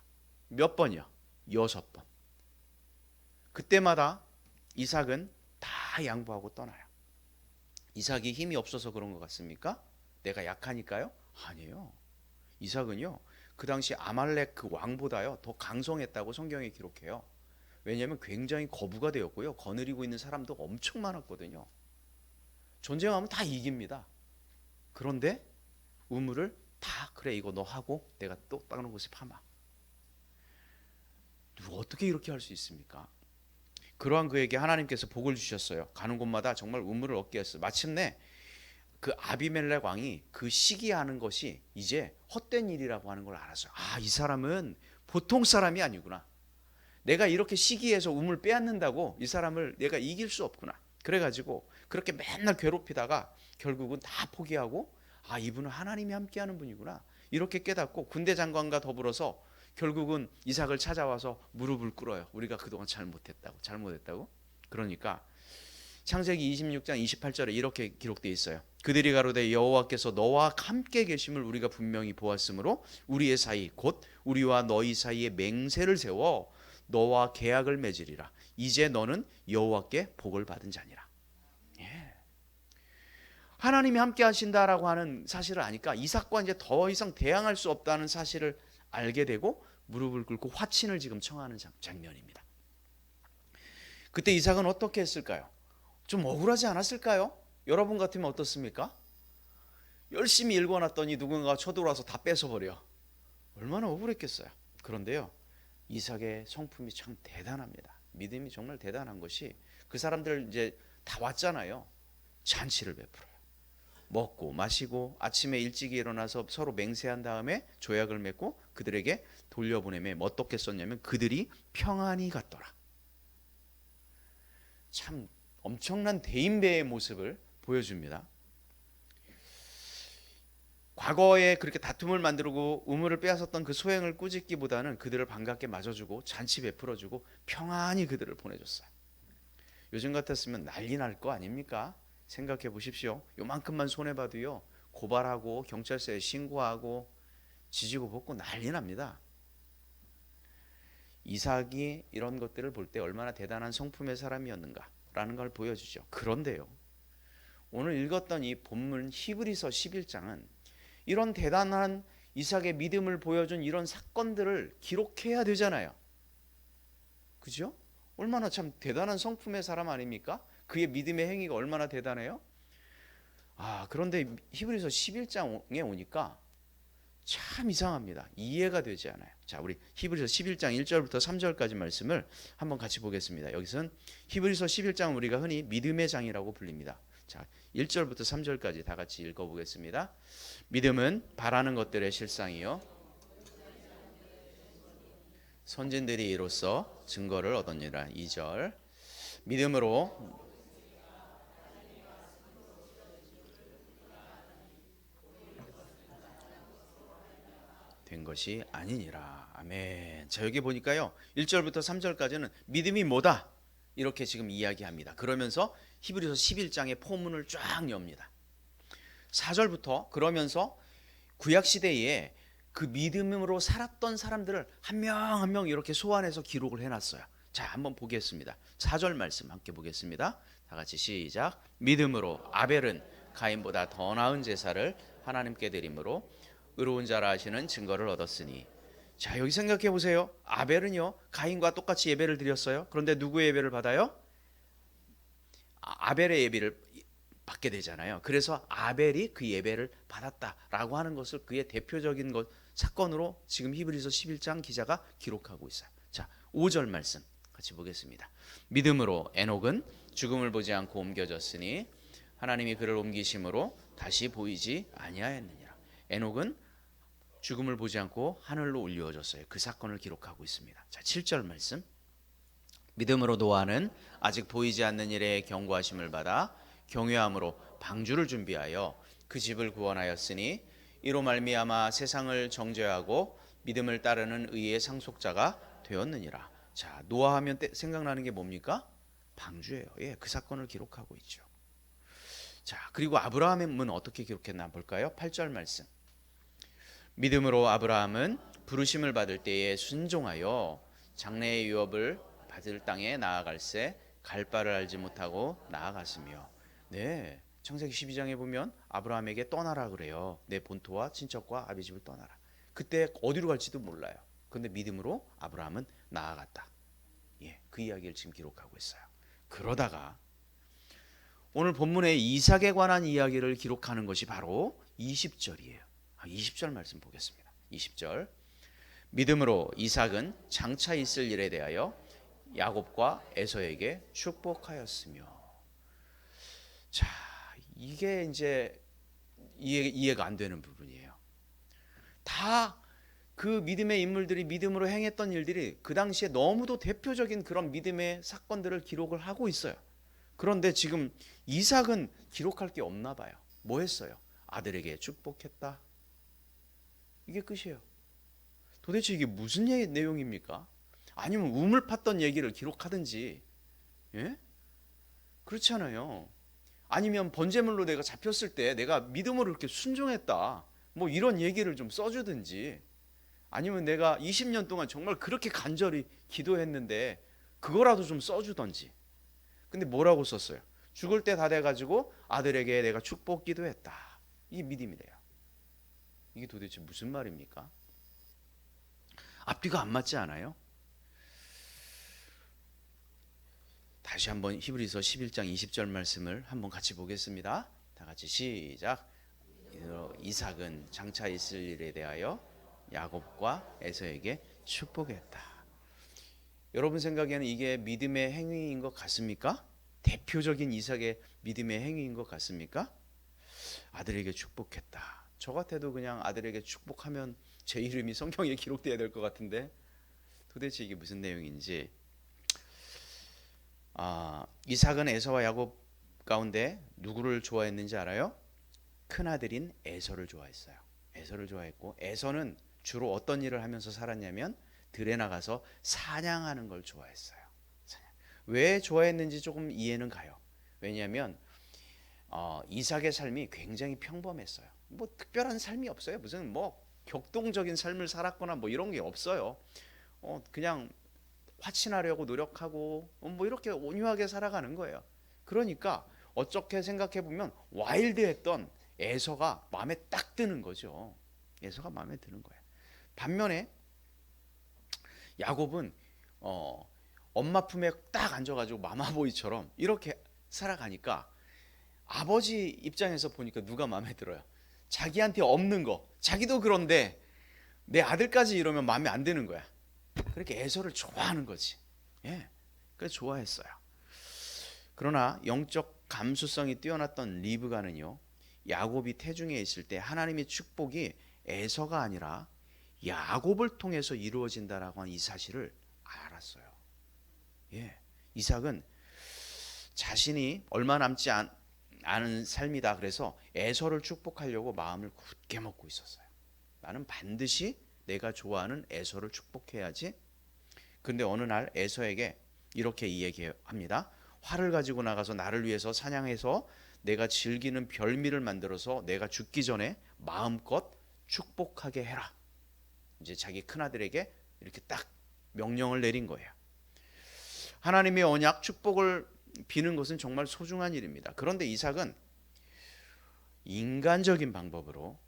몇 번이요? 6번. 그때마다 이삭은 다 양보하고 떠나요. 이삭이 힘이 없어서 그런 것 같습니까? 내가 약하니까요? 아니에요. 이삭은요, 그 당시 아말렉 그 왕보다요 더 강성했다고 성경에 기록해요. 왜냐하면 굉장히 거부가 되었고요, 거느리고 있는 사람도 엄청 많았거든요. 전쟁하면 다 이깁니다. 그런데 우물을 다, 그래 이거 너 하고 내가 또 다른 곳에 파마. 누가 어떻게 이렇게 할 수 있습니까? 그러한 그에게 하나님께서 복을 주셨어요. 가는 곳마다 정말 우물을 얻게 했어요. 마침내 그 아비멜렉 왕이 그 시기하는 것이 이제 헛된 일이라고 하는 걸 알았어요. 아, 이 사람은 보통 사람이 아니구나. 내가 이렇게 시기해서 우물 빼앗는다고 이 사람을 내가 이길 수 없구나. 그래가지고 그렇게 맨날 괴롭히다가 결국은 다 포기하고, 아, 이분은 하나님이 함께하는 분이구나, 이렇게 깨닫고 군대 장관과 더불어서 결국은 이삭을 찾아와서 무릎을 꿇어요. 우리가 그동안 잘못했다고. 그러니까 창세기 26장 28절에 이렇게 기록되어 있어요. 그들이 가로되 여호와께서 너와 함께 계심을 우리가 분명히 보았으므로 우리의 사이 곧 우리와 너희 사이에 맹세를 세워 너와 계약을 맺으리라. 이제 너는 여호와께 복을 받은 자니라. 예. 하나님이 함께 하신다라고 하는 사실을 아니까 이삭과 이제 더 이상 대항할 수 없다는 사실을 알게 되고 무릎을 꿇고 화친을 지금 청하는 장면입니다. 그때 이삭은 어떻게 했을까요? 좀 억울하지 않았을까요? 여러분 같으면 어떻습니까? 열심히 읽어놨더니 누군가가 쳐들어와서 다 뺏어버려. 얼마나 억울했겠어요. 그런데요, 이삭의 성품이 참 대단합니다. 믿음이 정말 대단한 것이 그 사람들 이제 다 왔잖아요. 잔치를 베풀어요. 먹고 마시고 아침에 일찍 일어나서 서로 맹세한 다음에 조약을 맺고 그들에게 돌려보내며 어떻게 썼냐면 그들이 평안히 갔더라. 참 엄청난 대인배의 모습을 보여줍니다. 과거에 그렇게 다툼을 만들고 우물을 빼앗았던 그 소행을 꾸짖기보다는 그들을 반갑게 맞아주고 잔치 베풀어주고 평안히 그들을 보내줬어요. 요즘 같았으면 난리 날 거 아닙니까? 생각해 보십시오. 요만큼만 손해봐도요, 고발하고 경찰서에 신고하고 지지고 볶고 난리 납니다. 이삭이 이런 것들을 볼 때 얼마나 대단한 성품의 사람이었는가라는 걸 보여주죠. 그런데요, 오늘 읽었던 이 본문 히브리서 11장은 이런 대단한 이삭의 믿음을 보여준 이런 사건들을 기록해야 되잖아요. 그죠? 얼마나 참 대단한 성품의 사람 아닙니까? 그의 믿음의 행위가 얼마나 대단해요? 그런데 히브리서 11장에 오니까 참 이상합니다. 이해가 되지 않아요. 자, 우리 히브리서 11장 1절부터 3절까지 말씀을 한번 같이 보겠습니다. 여기서는 히브리서 11장은 우리가 흔히 믿음의 장이라고 불립니다. 자, 1절부터 3절까지 다 같이 읽어보겠습니다. 믿음은 바라는 것들의 실상이요 선진들이 이로써 증거를 얻었느니라. 2절 믿음으로 된 것이 아니니라. 아멘. 자, 여기 보니까요 1절부터 3절까지는 믿음이 뭐다 이렇게 지금 이야기합니다. 그러면서 히브리서 11장의 포문을 쫙 엽니다. 4절부터 그러면서 구약시대에 그 믿음으로 살았던 사람들을 한 명 한 명 이렇게 소환해서 기록을 해놨어요. 자, 한번 보겠습니다. 4절 말씀 함께 보겠습니다. 다 같이 시작. 믿음으로 아벨은 가인보다 더 나은 제사를 하나님께 드림으로 의로운 자라 하시는 증거를 얻었으니. 자, 여기 생각해 보세요. 아벨은요 가인과 똑같이 예배를 드렸어요. 그런데 누구의 예배를 받아요? 아벨의 예배를 받게 되잖아요. 그래서 아벨이 그 예배를 받았다라고 하는 것을 그의 대표적인 사건으로 지금 히브리서 11장 기자가 기록하고 있어요. 자, 5절 말씀 같이 보겠습니다. 믿음으로 에녹은 죽음을 보지 않고 옮겨졌으니 하나님이 그를 옮기심으로 다시 보이지 아니하였느니라. 에녹은 죽음을 보지 않고 하늘로 올려졌어요. 그 사건을 기록하고 있습니다. 자, 7절 말씀. 믿음으로 노아는 아직 보이지 않는 일에 경고하심을 받아 경외함으로 방주를 준비하여 그 집을 구원하였으니 이로 말미암아 세상을 정죄하고 믿음을 따르는 의의 상속자가 되었느니라. 자, 노아 하면 생각나는 게 뭡니까? 방주예요. 예, 그 사건을 기록하고 있죠. 자, 그리고 아브라함은 어떻게 기록했나 볼까요? 8절 말씀. 믿음으로 아브라함은 부르심을 받을 때에 순종하여 장래의 유업을 받을 땅에 나아갈새 갈 바를 알지 못하고 나아갔으며. 네, 창세기 12장에 보면 아브라함에게 떠나라 그래요. 내 본토와 친척과 아비 집을 떠나라. 그때 어디로 갈지도 몰라요. 그런데 믿음으로 아브라함은 나아갔다. 예, 그 이야기를 지금 기록하고 있어요. 그러다가 오늘 본문에 이삭에 관한 이야기를 기록하는 것이 바로 20절이에요. 20절 말씀 보겠습니다. 20절. 믿음으로 이삭은 장차 있을 일에 대하여 야곱과 에서에게 축복하였으며. 자, 이게 이제 이해가 안 되는 부분이에요. 다 그 믿음의 인물들이 믿음으로 행했던 일들이 그 당시에 너무도 대표적인 그런 믿음의 사건들을 기록을 하고 있어요. 그런데 지금 이삭은 기록할 게 없나 봐요. 뭐 했어요? 아들에게 축복했다. 이게 끝이에요. 도대체 이게 무슨 내용입니까? 아니면 우물 팠던 얘기를 기록하든지, 예? 그렇잖아요. 아니면 번제물로 내가 잡혔을 때 내가 믿음으로 이렇게 순종했다, 뭐 이런 얘기를 좀 써주든지, 아니면 내가 20년 동안 정말 그렇게 간절히 기도했는데 그거라도 좀 써주던지. 근데 뭐라고 썼어요? 죽을 때 다 돼가지고 아들에게 내가 축복 기도했다. 이게 믿음이래요. 이게 도대체 무슨 말입니까? 앞뒤가 안 맞지 않아요? 다시 한번 히브리서 11장 20절 말씀을 한번 같이 보겠습니다. 다 같이 시작. 이삭은 장차 있을 일에 대하여 야곱과 에서에게 축복했다. 여러분 생각에는 이게 믿음의 행위인 것 같습니까? 대표적인 이삭의 믿음의 행위인 것 같습니까? 아들에게 축복했다. 저 같아도 그냥 아들에게 축복하면 제 이름이 성경에 기록돼야 될 것 같은데 도대체 이게 무슨 내용인지. 이삭은 에서와 야곱 가운데 누구를 좋아했는지 알아요? 큰아들인 에서를 좋아했어요. 에서를 좋아했고, 에서는 주로 어떤 일을 하면서 살았냐면 들에 나가서 사냥하는 걸 좋아했어요. 왜 좋아했는지 조금 이해는 가요. 왜냐하면 이삭의 삶이 굉장히 평범했어요. 뭐 특별한 삶이 없어요. 무슨 뭐 격동적인 삶을 살았거나 뭐 이런 게 없어요. 그냥 화친하려고 노력하고 뭐 이렇게 온유하게 살아가는 거예요. 그러니까 어떻게 생각해 보면 와일드했던 에서가 마음에 딱 드는 거죠. 에서가 마음에 드는 거예요. 반면에 야곱은 엄마 품에 딱 앉아가지고 마마보이처럼 이렇게 살아가니까 아버지 입장에서 보니까 누가 마음에 들어요? 자기한테 없는 거, 자기도 그런데 내 아들까지 이러면 마음에 안 드는 거야. 그렇게 에서를 좋아하는 거지. 예, 그래서 좋아했어요. 그러나 영적 감수성이 뛰어났던 리브가는요, 야곱이 태중에 있을 때 하나님의 축복이 에서가 아니라 야곱을 통해서 이루어진다라고 하는 이 사실을 알았어요. 예, 이삭은 자신이 얼마 남지 않은 삶이다. 그래서 에서를 축복하려고 마음을 굳게 먹고 있었어요. 나는 반드시 내가 좋아하는 에서를 축복해야지. 근데 어느 날 에서에게 이렇게 이야기합니다. 활을 가지고 나가서 나를 위해서 사냥해서 내가 즐기는 별미를 만들어서 내가 죽기 전에 마음껏 축복하게 해라. 이제 자기 큰아들에게 이렇게 딱 명령을 내린 거예요. 하나님의 언약 축복을 비는 것은 정말 소중한 일입니다. 그런데 이삭은 인간적인 방법으로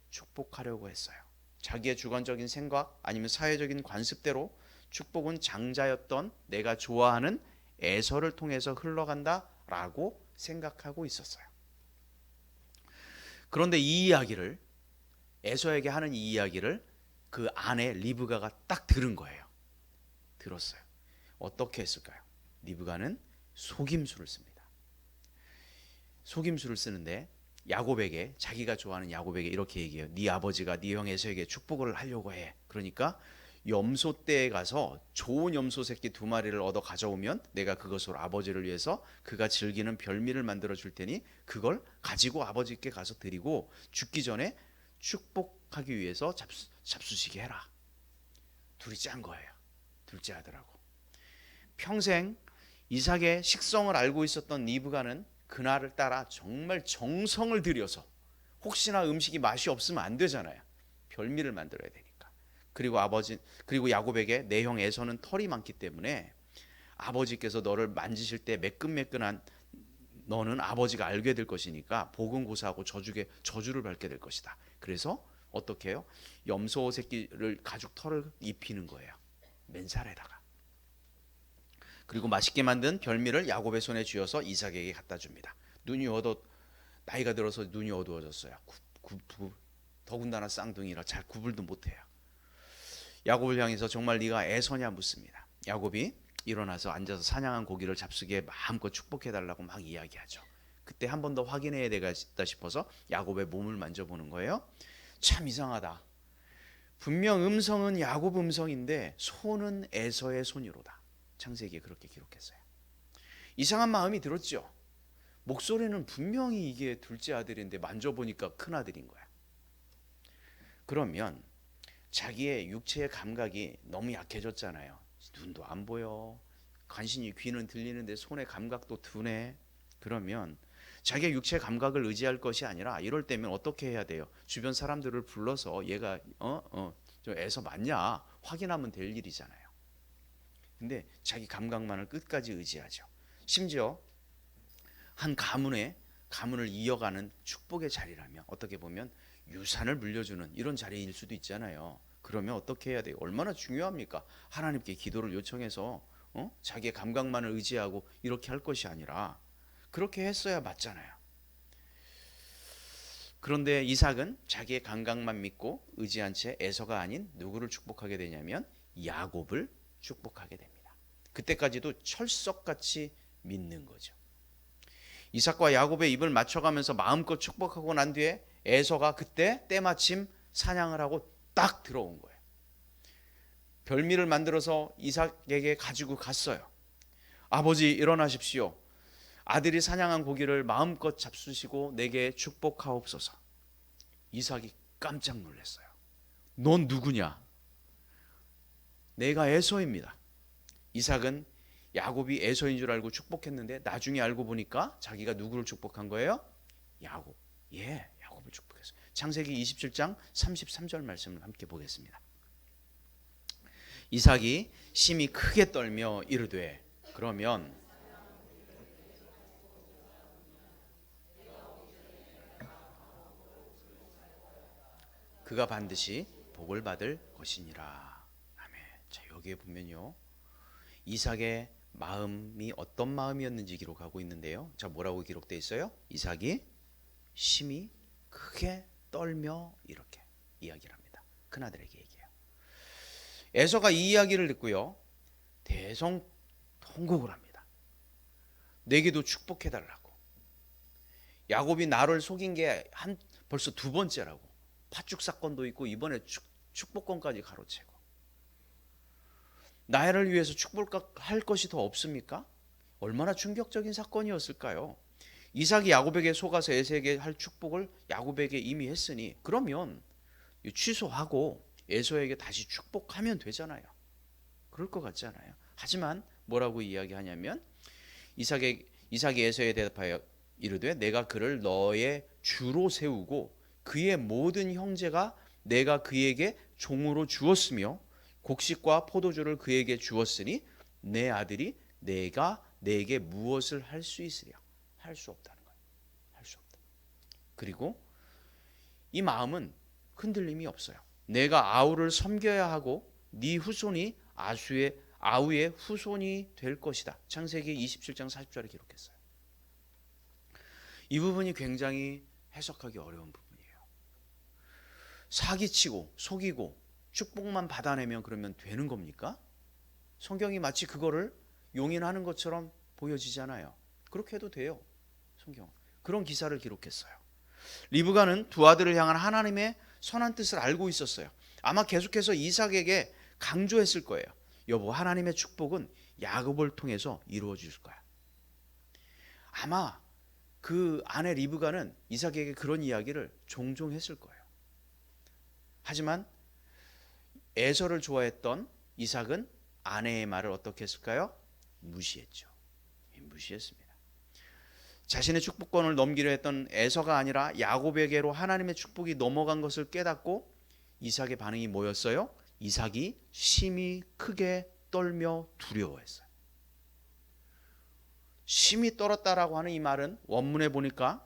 축복하려고 했어요. 자기의 주관적인 생각 아니면 사회적인 관습대로 축복은 장자였던 내가 좋아하는 에서를 통해서 흘러간다라고 생각하고 있었어요. 그런데 이 이야기를, 에서에게 하는 이 이야기를 그 아내 리브가가 딱 들은 거예요. 들었어요. 어떻게 했을까요? 리브가는 속임수를 씁니다. 속임수를 쓰는데 야곱에게, 자기가 좋아하는 야곱에게 이렇게 얘기해요. 네 아버지가 네 형 에서에게 축복을 하려고 해. 그러니까 염소떼에 가서 좋은 염소 새끼 2마리를 얻어 가져오면 내가 그것으로 아버지를 위해서 그가 즐기는 별미를 만들어 줄 테니 그걸 가지고 아버지께 가서 드리고 죽기 전에 축복하기 위해서 잡수시게 해라. 둘이 짠 거예요. 둘째 아들하고. 평생 이삭의 식성을 알고 있었던 리브가는 그날을 따라 정말 정성을 들여서, 혹시나 음식이 맛이 없으면 안 되잖아요. 별미를 만들어야 되니까. 그리고 야곱에게 내 형 에서는 털이 많기 때문에 아버지께서 너를 만지실 때 매끈매끈한 너는 아버지가 알게 될 것이니까 복은 고사하고 저주를 밟게 될 것이다. 그래서 어떻게 해요? 염소 새끼를 가죽 털을 입히는 거예요. 맨살에다가. 그리고 맛있게 만든 별미를 야곱의 손에 쥐어서 이삭에게 갖다 줍니다. 나이가 들어서 눈이 어두워졌어요. 더군다나 쌍둥이라 잘 구분도 못해요. 야곱을 향해서 정말 네가 에서냐 묻습니다. 야곱이 일어나서 앉아서 사냥한 고기를 잡수기에 마음껏 축복해달라고 막 이야기하죠. 그때 한 번 더 확인해야 되겠다 싶어서 야곱의 몸을 만져보는 거예요. 참 이상하다. 분명 음성은 야곱 음성인데 손은 에서의 손이로다. 창세기에 그렇게 기록했어요. 이상한 마음이 들었죠. 목소리는 분명히 이게 둘째 아들인데 만져보니까 큰 아들인 거야. 그러면 자기의 육체의 감각이 너무 약해졌잖아요. 눈도 안 보여, 간신히 귀는 들리는데 손의 감각도 둔해. 그러면 자기의 육체 감각을 의지할 것이 아니라 이럴 때면 어떻게 해야 돼요? 주변 사람들을 불러서 얘가 좀 애서 맞냐 확인하면 될 일이잖아요. 근데 자기 감각만을 끝까지 의지하죠. 심지어 한 가문을 이어가는 축복의 자리라면 어떻게 보면 유산을 물려주는 이런 자리일 수도 있잖아요. 그러면 어떻게 해야 돼요? 얼마나 중요합니까? 하나님께 기도를 요청해서 자기의 감각만을 의지하고 이렇게 할 것이 아니라 그렇게 했어야 맞잖아요. 그런데 이삭은 자기의 감각만 믿고 의지한 채 에서가 아닌 누구를 축복하게 되냐면 야곱을 축복하게 됩니다. 그때까지도 철석같이 믿는 거죠. 이삭과 야곱의 입을 맞춰가면서 마음껏 축복하고 난 뒤에 에서가 그때 때마침 사냥을 하고 딱 들어온 거예요. 별미를 만들어서 이삭에게 가지고 갔어요. 아버지 일어나십시오. 아들이 사냥한 고기를 마음껏 잡수시고 내게 축복하옵소서. 이삭이 깜짝 놀랐어요. 넌 누구냐? 내가 에서입니다. 이삭은 야곱이 에서인 줄 알고 축복했는데 나중에 알고 보니까 자기가 누구를 축복한 거예요? 야곱. 예, 야곱을 축복했어요. 창세기 27장 33절 말씀을 함께 보겠습니다. 이삭이 심히 크게 떨며 이르되 그러면 그가 반드시 복을 받을 것이니라. 아멘. 자, 여기에 보면요. 이삭의 마음이 어떤 마음이었는지 기록하고 있는데요. 자, 뭐라고 기록되어 있어요? 이삭이 심히 크게 떨며 이렇게 이야기를 합니다. 큰아들에게 얘기해요. 에서가 이 이야기를 듣고요. 대성통곡을 합니다. 내게도 축복해달라고. 야곱이 나를 속인 게 벌써 두 번째라고. 팥죽 사건도 있고 이번에 축복권까지 가로채고. 나를 위해서 축복할 것이 더 없습니까? 얼마나 충격적인 사건이었을까요? 이삭이 야곱에게 속아서 에서에게 할 축복을 야곱에게 이미 했으니 그러면 취소하고 에서에게 다시 축복하면 되잖아요. 그럴 것 같지 않아요? 하지만 뭐라고 이야기하냐면 이삭이 에서에 대답하여 이르되 내가 그를 너의 주로 세우고 그의 모든 형제가 내가 그에게 종으로 주었으며 곡식과 포도주를 그에게 주었으니 내 아들이 내가 내게 무엇을 할 수 있으랴? 할 수 없다는 거예요. 할 수 없다. 그리고 이 마음은 흔들림이 없어요. 내가 아우를 섬겨야 하고 네 후손이 아우의 후손이 될 것이다. 창세기 27장 40절에 기록했어요. 이 부분이 굉장히 해석하기 어려운 부분이에요. 사기치고 속이고 축복만 받아내면 그러면 되는 겁니까? 성경이 마치 그거를 용인하는 것처럼 보여지잖아요. 그렇게 해도 돼요. 성경 그런 기사를 기록했어요. 리브가는 두 아들을 향한 하나님의 선한 뜻을 알고 있었어요. 아마 계속해서 이삭에게 강조했을 거예요. 여보, 하나님의 축복은 야곱을 통해서 이루어질 거야. 아마 그 아내 리브가는 이삭에게 그런 이야기를 종종 했을 거예요. 하지만 에서를 좋아했던 이삭은 아내의 말을 어떻게 했을까요? 무시했죠. 무시했습니다. 자신의 축복권을 넘기려 했던 에서가 아니라 야곱에게로 하나님의 축복이 넘어간 것을 깨닫고 이삭의 반응이 뭐였어요? 이삭이 심히 크게 떨며 두려워했어요. 심히 떨었다라고 하는 이 말은 원문에 보니까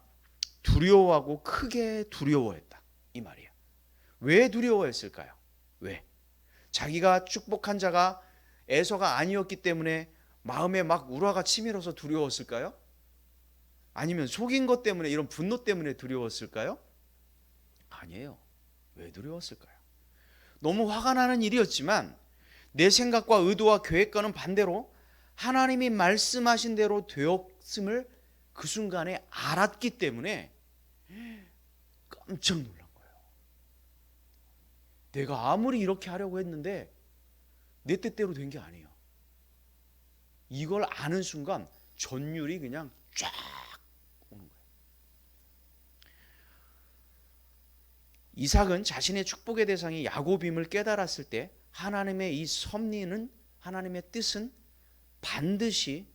두려워하고 크게 두려워했다 이 말이에요. 왜 두려워했을까요? 왜? 자기가 축복한 자가 에서가 아니었기 때문에 마음에 막 우라가 치밀어서 두려웠을까요? 아니면 속인 것 때문에 이런 분노 때문에 두려웠을까요? 아니에요. 왜 두려웠을까요? 너무 화가 나는 일이었지만 내 생각과 의도와 계획과는 반대로 하나님이 말씀하신 대로 되었음을 그 순간에 알았기 때문에 깜짝 놀란 거예요. 내가 아무리 이렇게 하려고 했는데 내 뜻대로 된 게 아니에요. 이걸 아는 순간 전율이 그냥 쫙 오는 거예요. 이삭은 자신의 축복의 대상이 야곱임을 깨달았을 때 하나님의 이 섭리는, 하나님의 뜻은 반드시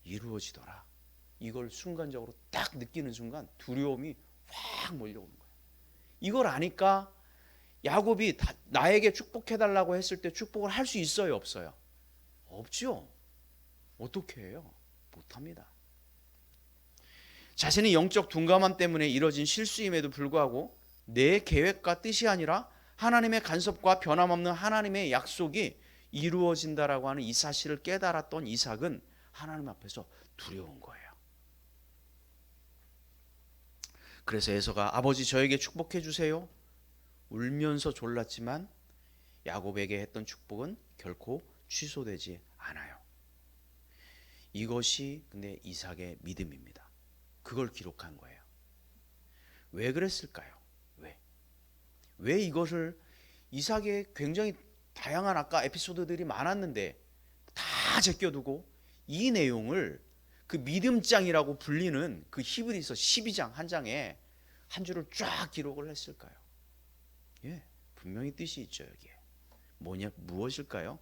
이루어지더라. 이걸 순간적으로 딱 느끼는 순간 두려움이 확 몰려오는 거예요. 이걸 아니까 야곱이 나에게 축복해달라고 했을 때 축복을 할 수 있어요, 없어요? 없죠. 어떻게 해요? 못합니다. 자신의 영적 둔감함 때문에 이뤄진 실수임에도 불구하고 내 계획과 뜻이 아니라 하나님의 간섭과 변함없는 하나님의 약속이 이루어진다라고 하는 이 사실을 깨달았던 이삭은 하나님 앞에서 두려운 거예요. 그래서 에서가 아버지 저에게 축복해 주세요. 울면서 졸랐지만 야곱에게 했던 축복은 결코 취소되지 않아요. 이것이 근데 이삭의 믿음입니다. 그걸 기록한 거예요. 왜 그랬을까요? 왜 이것을 이삭의 굉장히 다양한 아까 에피소드들이 많았는데 다 제껴두고 이 내용을 그 믿음장이라고 불리는 그 히브리서 12장 한 장에 한 줄을 쫙 기록을 했을까요? 예, 분명히 뜻이 있죠. 여기에 무엇일까요?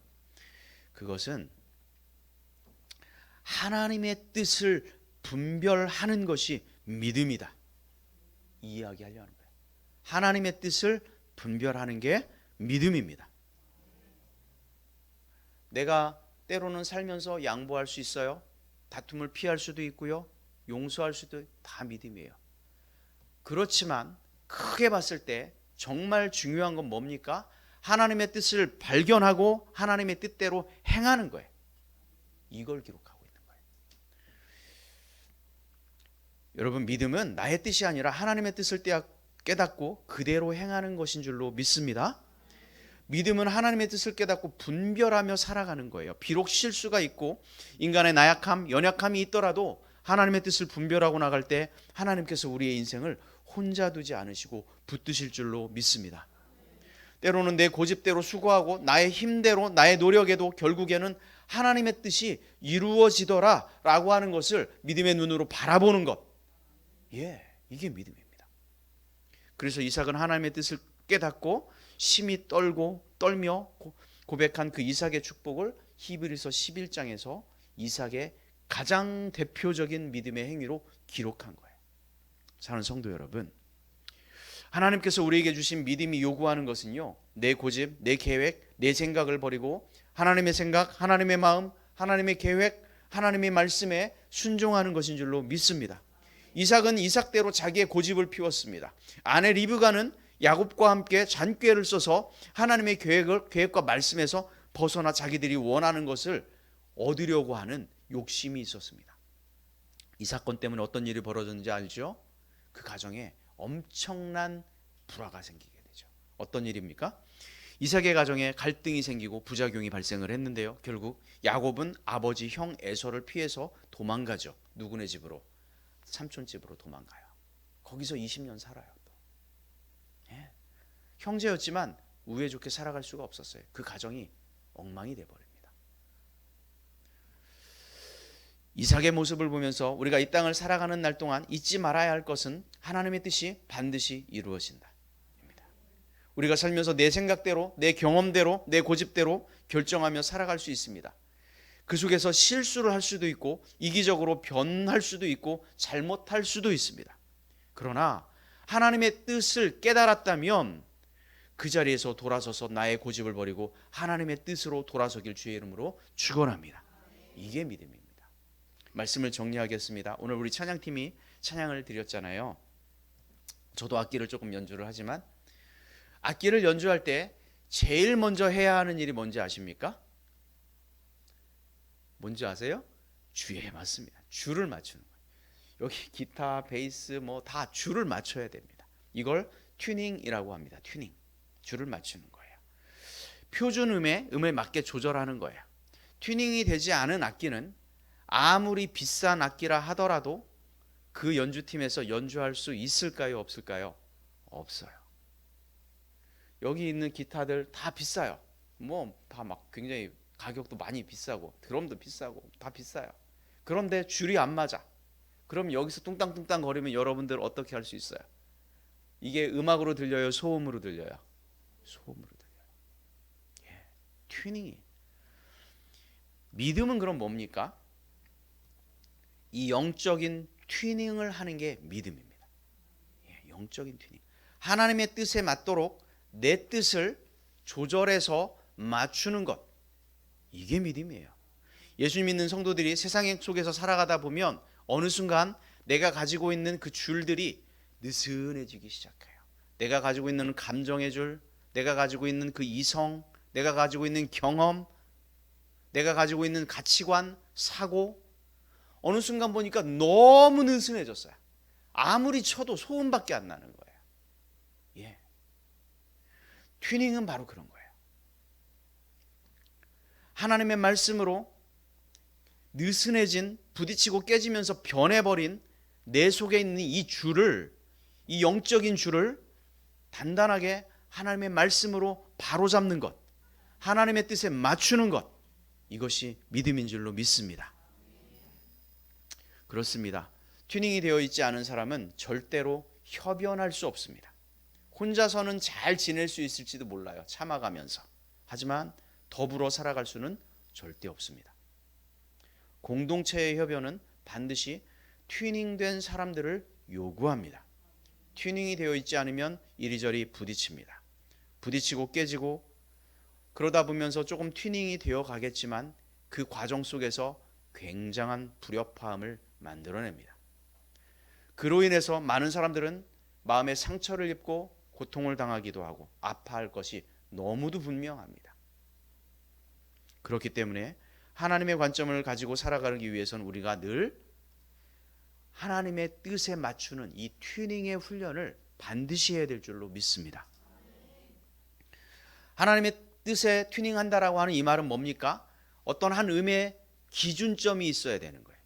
그것은 하나님의 뜻을 분별하는 것이 믿음이다, 이 이야기하려는 거예요. 하나님의 뜻을 분별하는 게 믿음입니다. 내가 때로는 살면서 양보할 수 있어요. 다툼을 피할 수도 있고요. 용서할 수도, 다 믿음이에요. 그렇지만 크게 봤을 때 정말 중요한 건 뭡니까? 하나님의 뜻을 발견하고 하나님의 뜻대로 행하는 거예요. 이걸 기록하고 있는 거예요. 여러분, 믿음은 나의 뜻이 아니라 하나님의 뜻을 깨닫고 그대로 행하는 것인 줄로 믿습니다. 믿음은 하나님의 뜻을 깨닫고 분별하며 살아가는 거예요. 비록 실수가 있고 인간의 나약함, 연약함이 있더라도 하나님의 뜻을 분별하고 나갈 때 하나님께서 우리의 인생을 혼자 두지 않으시고 붙드실 줄로 믿습니다. 때로는 내 고집대로 수고하고 나의 힘대로 나의 노력에도 결국에는 하나님의 뜻이 이루어지더라 라고 하는 것을 믿음의 눈으로 바라보는 것, 이게 믿음입니다. 그래서 이삭은 하나님의 뜻을 깨닫고 심히 떨며 고백한 그 이삭의 축복을 히브리서 11장에서 이삭의 가장 대표적인 믿음의 행위로 기록한 거예요. 사랑하는 성도 여러분, 하나님께서 우리에게 주신 믿음이 요구하는 것은요, 내 고집, 내 계획, 내 생각을 버리고 하나님의 생각, 하나님의 마음, 하나님의 계획, 하나님의 말씀에 순종하는 것인 줄로 믿습니다. 이삭은 이삭대로 자기의 고집을 피웠습니다. 아내 리브가는 야곱과 함께 잔꾀를 써서 하나님의 계획과 말씀에서 벗어나 자기들이 원하는 것을 얻으려고 하는 욕심이 있었습니다. 이 사건 때문에 어떤 일이 벌어졌는지 알죠? 그 가정에 엄청난 불화가 생기게 되죠. 어떤 일입니까? 이삭의 가정에 갈등이 생기고 부작용이 발생을 했는데요. 결국 야곱은 아버지 형 에서를 피해서 도망가죠. 누구네 집으로? 삼촌 집으로 도망가요. 거기서 20년 살아요. 또. 형제였지만 우애 좋게 살아갈 수가 없었어요. 그 가정이 엉망이 돼버립니다. 이삭의 모습을 보면서 우리가 이 땅을 살아가는 날 동안 잊지 말아야 할 것은 하나님의 뜻이 반드시 이루어진다. 우리가 살면서 내 생각대로, 내 경험대로, 내 고집대로 결정하며 살아갈 수 있습니다. 그 속에서 실수를 할 수도 있고 이기적으로 변할 수도 있고 잘못할 수도 있습니다. 그러나 하나님의 뜻을 깨달았다면 그 자리에서 돌아서서 나의 고집을 버리고 하나님의 뜻으로 돌아서길 주의 이름으로 축원합니다. 이게 믿음입니다. 말씀을 정리하겠습니다. 오늘 우리 찬양팀이 찬양을 드렸잖아요. 저도 악기를 조금 연주를 하지만 악기를 연주할 때 제일 먼저 해야 하는 일이 뭔지 아십니까? 뭔지 아세요? 주에 맞습니다. 줄을 맞추는 거예요. 여기 기타, 베이스 뭐 다 줄을 맞춰야 됩니다. 이걸 튜닝이라고 합니다. 튜닝. 줄을 맞추는 거예요. 표준 음에 맞게 조절하는 거예요. 튜닝이 되지 않은 악기는 아무리 비싼 악기라 하더라도 그 연주팀에서 연주할 수 있을까요? 없을까요? 없어요. 여기 있는 기타들 다 비싸요. 뭐 다 막 굉장히 가격도 많이 비싸고 드럼도 비싸고 다 비싸요. 그런데 줄이 안 맞아. 그럼 여기서 뚱땅뚱땅 거리면 여러분들 어떻게 할 수 있어요? 이게 음악으로 들려요? 소음으로 들려요? 소음으로 들려요. 튜닝이. 믿음은 그럼 뭡니까? 이 영적인 튜닝을 하는 게 믿음입니다. 영적인 튜닝. 하나님의 뜻에 맞도록 내 뜻을 조절해서 맞추는 것. 이게 믿음이에요. 예수 믿는 성도들이 세상 속에서 살아가다 보면 어느 순간 내가 가지고 있는 그 줄들이 느슨해지기 시작해요. 내가 가지고 있는 감정의 줄, 내가 가지고 있는 그 이성, 내가 가지고 있는 경험, 내가 가지고 있는 가치관, 사고, 어느 순간 보니까 너무 느슨해졌어요. 아무리 쳐도 소음밖에 안 나는 거예요. 예. 튜닝은 바로 그런 거예요. 하나님의 말씀으로 느슨해진, 부딪히고 깨지면서 변해버린 내 속에 있는 이 줄을, 이 영적인 줄을 단단하게 하나님의 말씀으로 바로잡는 것, 하나님의 뜻에 맞추는 것, 이것이 믿음인 줄로 믿습니다. 그렇습니다. 튜닝이 되어 있지 않은 사람은 절대로 협연할 수 없습니다. 혼자서는 잘 지낼 수 있을지도 몰라요. 참아가면서. 하지만 더불어 살아갈 수는 절대 없습니다. 공동체의 협연은 반드시 튜닝된 사람들을 요구합니다. 튜닝이 되어 있지 않으면 이리저리 부딪힙니다. 부딪히고 깨지고 그러다 보면서 조금 튜닝이 되어 가겠지만 그 과정 속에서 굉장한 불협화음을 만들어냅니다. 그로 인해서 많은 사람들은 마음의 상처를 입고 고통을 당하기도 하고 아파할 것이 너무도 분명합니다. 그렇기 때문에 하나님의 관점을 가지고 살아가기 위해서는 우리가 늘 하나님의 뜻에 맞추는 이 튜닝의 훈련을 반드시 해야 될 줄로 믿습니다. 하나님의 뜻에 튜닝한다라고 하는 이 말은 뭡니까? 어떤 한 음의 기준점이 있어야 되는 거예요.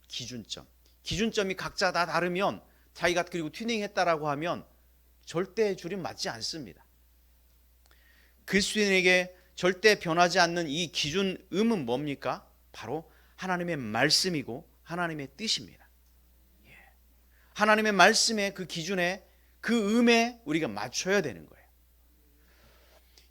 기준점이 각자 다 다르면 자기가 그리고 튜닝했다라고 하면 절대 줄이 맞지 않습니다. 그리스도인에게 절대 변하지 않는 이 기준 음은 뭡니까? 바로 하나님의 말씀이고 하나님의 뜻입니다. 하나님의 말씀의 그 기준에 그 음에 우리가 맞춰야 되는 거예요.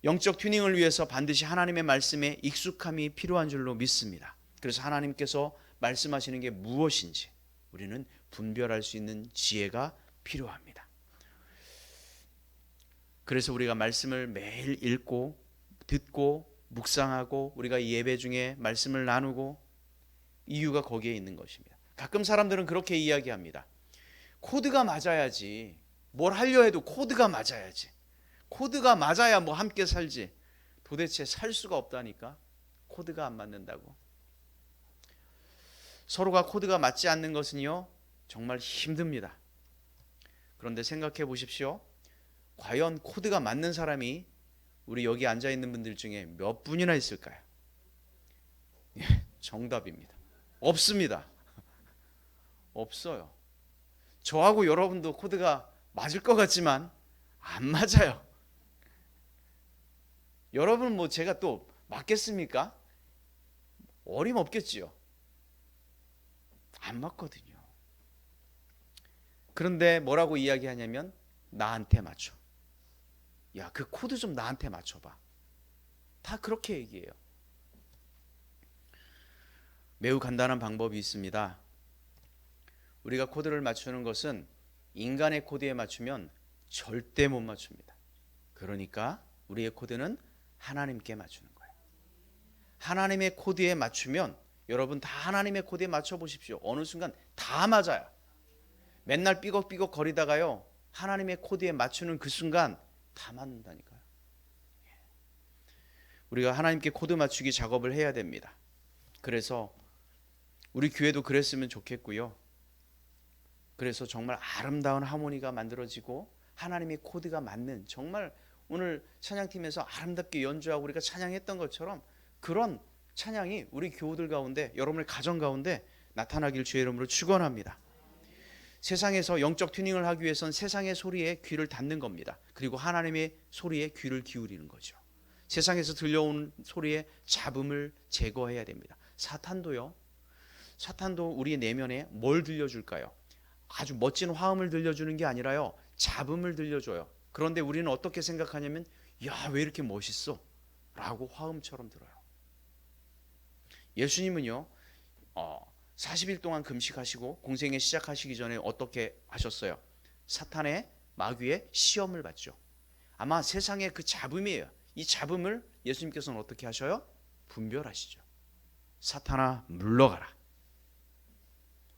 영적 튜닝을 위해서 반드시 하나님의 말씀에 익숙함이 필요한 줄로 믿습니다. 그래서 하나님께서 말씀하시는 게 무엇인지 우리는 분별할 수 있는 지혜가 필요합니다. 그래서 우리가 말씀을 매일 읽고 듣고 묵상하고 우리가 예배 중에 말씀을 나누고 이유가 거기에 있는 것입니다. 가끔 사람들은 그렇게 이야기합니다. 코드가 맞아야지. 뭘 하려 해도 코드가 맞아야지. 코드가 맞아야 뭐 함께 살지. 도대체 살 수가 없다니까. 코드가 안 맞는다고. 서로가 코드가 맞지 않는 것은요 정말 힘듭니다. 그런데 생각해 보십시오. 과연 코드가 맞는 사람이 우리 여기 앉아 있는 분들 중에 몇 분이나 있을까요? 정답입니다. 없습니다. 없어요. 저하고 여러분도 코드가 맞을 것 같지만 안 맞아요. 여러분 뭐 제가 또 맞겠습니까? 어림없겠지요. 안 맞거든요. 그런데 뭐라고 이야기하냐면 나한테 맞춰. 야, 그 코드 좀 나한테 맞춰봐. 다 그렇게 얘기해요. 매우 간단한 방법이 있습니다. 우리가 코드를 맞추는 것은 인간의 코드에 맞추면 절대 못 맞춥니다. 그러니까 우리의 코드는 하나님께 맞추는 거예요. 하나님의 코드에 맞추면 여러분 다 하나님의 코드에 맞춰 보십시오. 어느 순간 다 맞아요. 맨날 삐걱삐걱 거리다가요 하나님의 코드에 맞추는 그 순간 다 맞는다니까요. 우리가 하나님께 코드 맞추기 작업을 해야 됩니다. 그래서 우리 교회도 그랬으면 좋겠고요. 그래서 정말 아름다운 하모니가 만들어지고 하나님의 코드가 맞는 정말 오늘 찬양팀에서 아름답게 연주하고 우리가 찬양했던 것처럼 그런 찬양이 우리 교우들 가운데 여러분의 가정 가운데 나타나길 주의 이름으로 축원합니다. 세상에서 영적 튜닝을 하기 위해서는 세상의 소리에 귀를 닫는 겁니다. 그리고 하나님의 소리에 귀를 기울이는 거죠. 세상에서 들려오는 소리에 잡음을 제거해야 됩니다. 사탄도 우리의 내면에 뭘 들려줄까요? 아주 멋진 화음을 들려주는 게 아니라요 잡음을 들려줘요. 그런데 우리는 어떻게 생각하냐면 야, 왜 이렇게 멋있어? 라고 화음처럼 들어요. 예수님은요 40일 동안 금식하시고 공생애 시작하시기 전에 어떻게 하셨어요? 사탄의 마귀의 시험을 받죠. 아마 세상의 그 잡음이에요. 이 잡음을 예수님께서는 어떻게 하셔요? 분별하시죠. 사탄아 물러가라.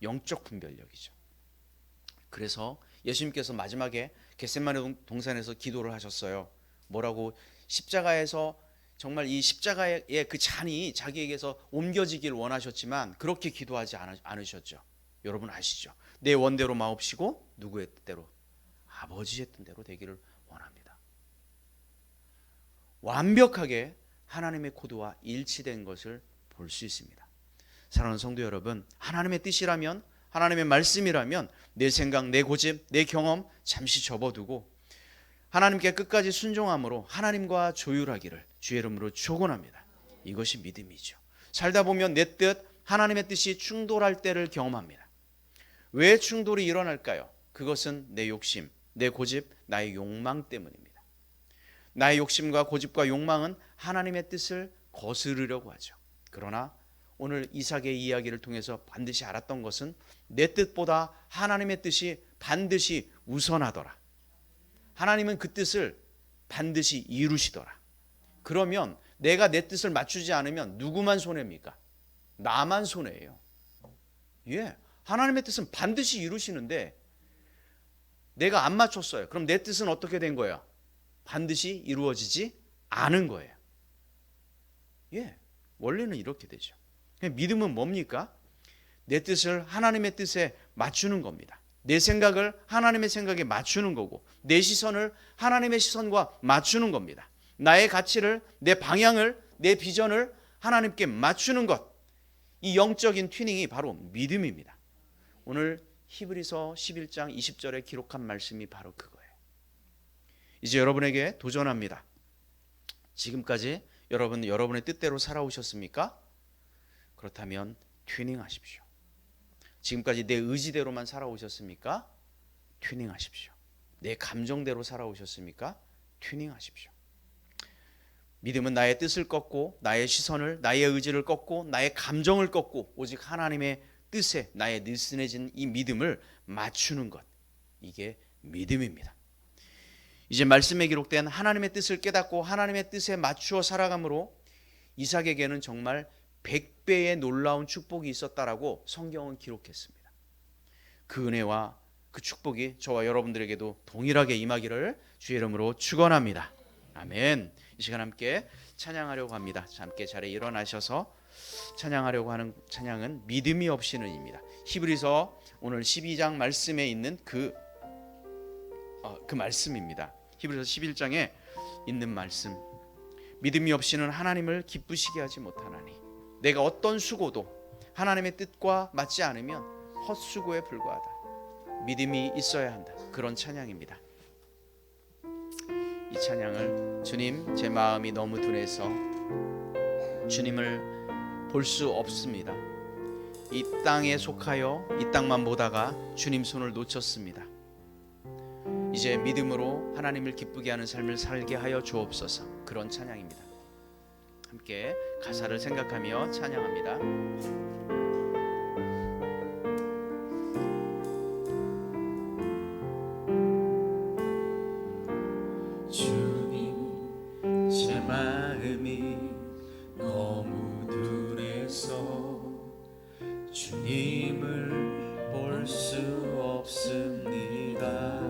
영적 분별력이죠. 그래서 예수님께서 마지막에 겟세마네 동산에서 기도를 하셨어요. 뭐라고? 십자가에서 정말 이 십자가의 그 잔이 자기에게서 옮겨지길 원하셨지만 그렇게 기도하지 않으셨죠. 여러분 아시죠? 내 원대로 마옵시고 누구의 뜻대로? 아버지의 뜻대로 되기를 원합니다. 완벽하게 하나님의 코드와 일치된 것을 볼 수 있습니다. 사랑하는 성도 여러분, 하나님의 뜻이라면, 하나님의 말씀이라면 내 생각, 내 고집, 내 경험 잠시 접어두고 하나님께 끝까지 순종함으로 하나님과 조율하기를 주의 이름으로 축원합니다. 이것이 믿음이죠. 살다 보면 내 뜻, 하나님의 뜻이 충돌할 때를 경험합니다. 왜 충돌이 일어날까요? 그것은 내 욕심, 내 고집, 나의 욕망 때문입니다. 나의 욕심과 고집과 욕망은 하나님의 뜻을 거스르려고 하죠. 그러나 오늘 이삭의 이야기를 통해서 반드시 알았던 것은 내 뜻보다 하나님의 뜻이 반드시 우선하더라. 하나님은 그 뜻을 반드시 이루시더라. 그러면 내가 내 뜻을 맞추지 않으면 누구만 손해입니까? 나만 손해예요. 예, 하나님의 뜻은 반드시 이루시는데 내가 안 맞췄어요. 그럼 내 뜻은 어떻게 된 거예요? 반드시 이루어지지 않은 거예요. 예, 원래는 이렇게 되죠. 믿음은 뭡니까? 내 뜻을 하나님의 뜻에 맞추는 겁니다. 내 생각을 하나님의 생각에 맞추는 거고 내 시선을 하나님의 시선과 맞추는 겁니다. 나의 가치를, 내 방향을, 내 비전을 하나님께 맞추는 것. 이 영적인 튜닝이 바로 믿음입니다. 오늘 히브리서 11장 20절에 기록한 말씀이 바로 그거예요. 이제 여러분에게 도전합니다. 지금까지 여러분의 뜻대로 살아오셨습니까? 그렇다면 튜닝하십시오. 지금까지 내 의지대로만 살아오셨습니까? 튜닝하십시오. 내 감정대로 살아오셨습니까? 튜닝하십시오. 믿음은 나의 뜻을 꺾고 나의 시선을, 나의 의지를 꺾고 나의 감정을 꺾고 오직 하나님의 뜻에 나의 느슨해진 이 믿음을 맞추는 것. 이게 믿음입니다. 이제 말씀에 기록된 하나님의 뜻을 깨닫고 하나님의 뜻에 맞추어 살아감으로 이삭에게는 정말 100배의 놀라운 축복이 있었다라고 성경은 기록했습니다. 그 은혜와 그 축복이 저와 여러분들에게도 동일하게 임하기를 주의 이름으로 축원합니다. 아멘. 이 시간 함께 찬양하려고 합니다. 함께 자리에 일어나셔서 찬양하려고 하는 찬양은 믿음이 없이는입니다. 히브리서 오늘 12장 말씀에 있는 그 말씀입니다. 히브리서 11장에 있는 말씀. 믿음이 없이는 하나님을 기쁘시게 하지 못하나니 내가 어떤 수고도 하나님의 뜻과 맞지 않으면 헛수고에 불과하다. 믿음이 있어야 한다. 그런 찬양입니다. 이 찬양을 주님, 제 마음이 너무 둔해서 주님을 볼 수 없습니다. 이 땅에 속하여 이 땅만 보다가 주님 손을 놓쳤습니다. 이제 믿음으로 하나님을 기쁘게 하는 삶을 살게 하여 주옵소서. 그런 찬양입니다. 함께 가사를 생각하며 찬양합니다. 주님, 제 마음이 너무 둔해서 주님을 볼 수 없습니다.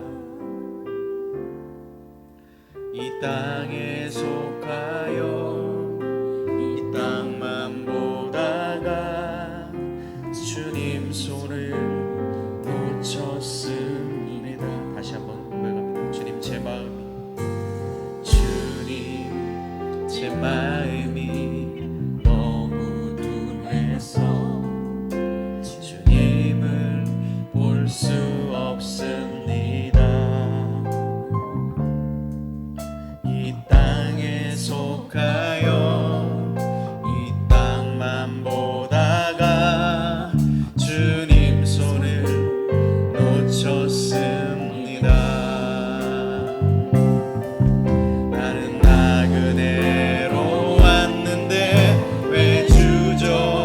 이 땅에 속하여 이 땅만 보다가 주님 손을 놓쳤습니다. 다시 한번 고백합니다. 주님, 제 마음이 너무 둔해서 주님을 볼 수 없습니다. 이 땅에 속하여 이 땅만 보다가 주님 손을 놓쳤습니다. 나는 나그네로 왔는데 왜 주저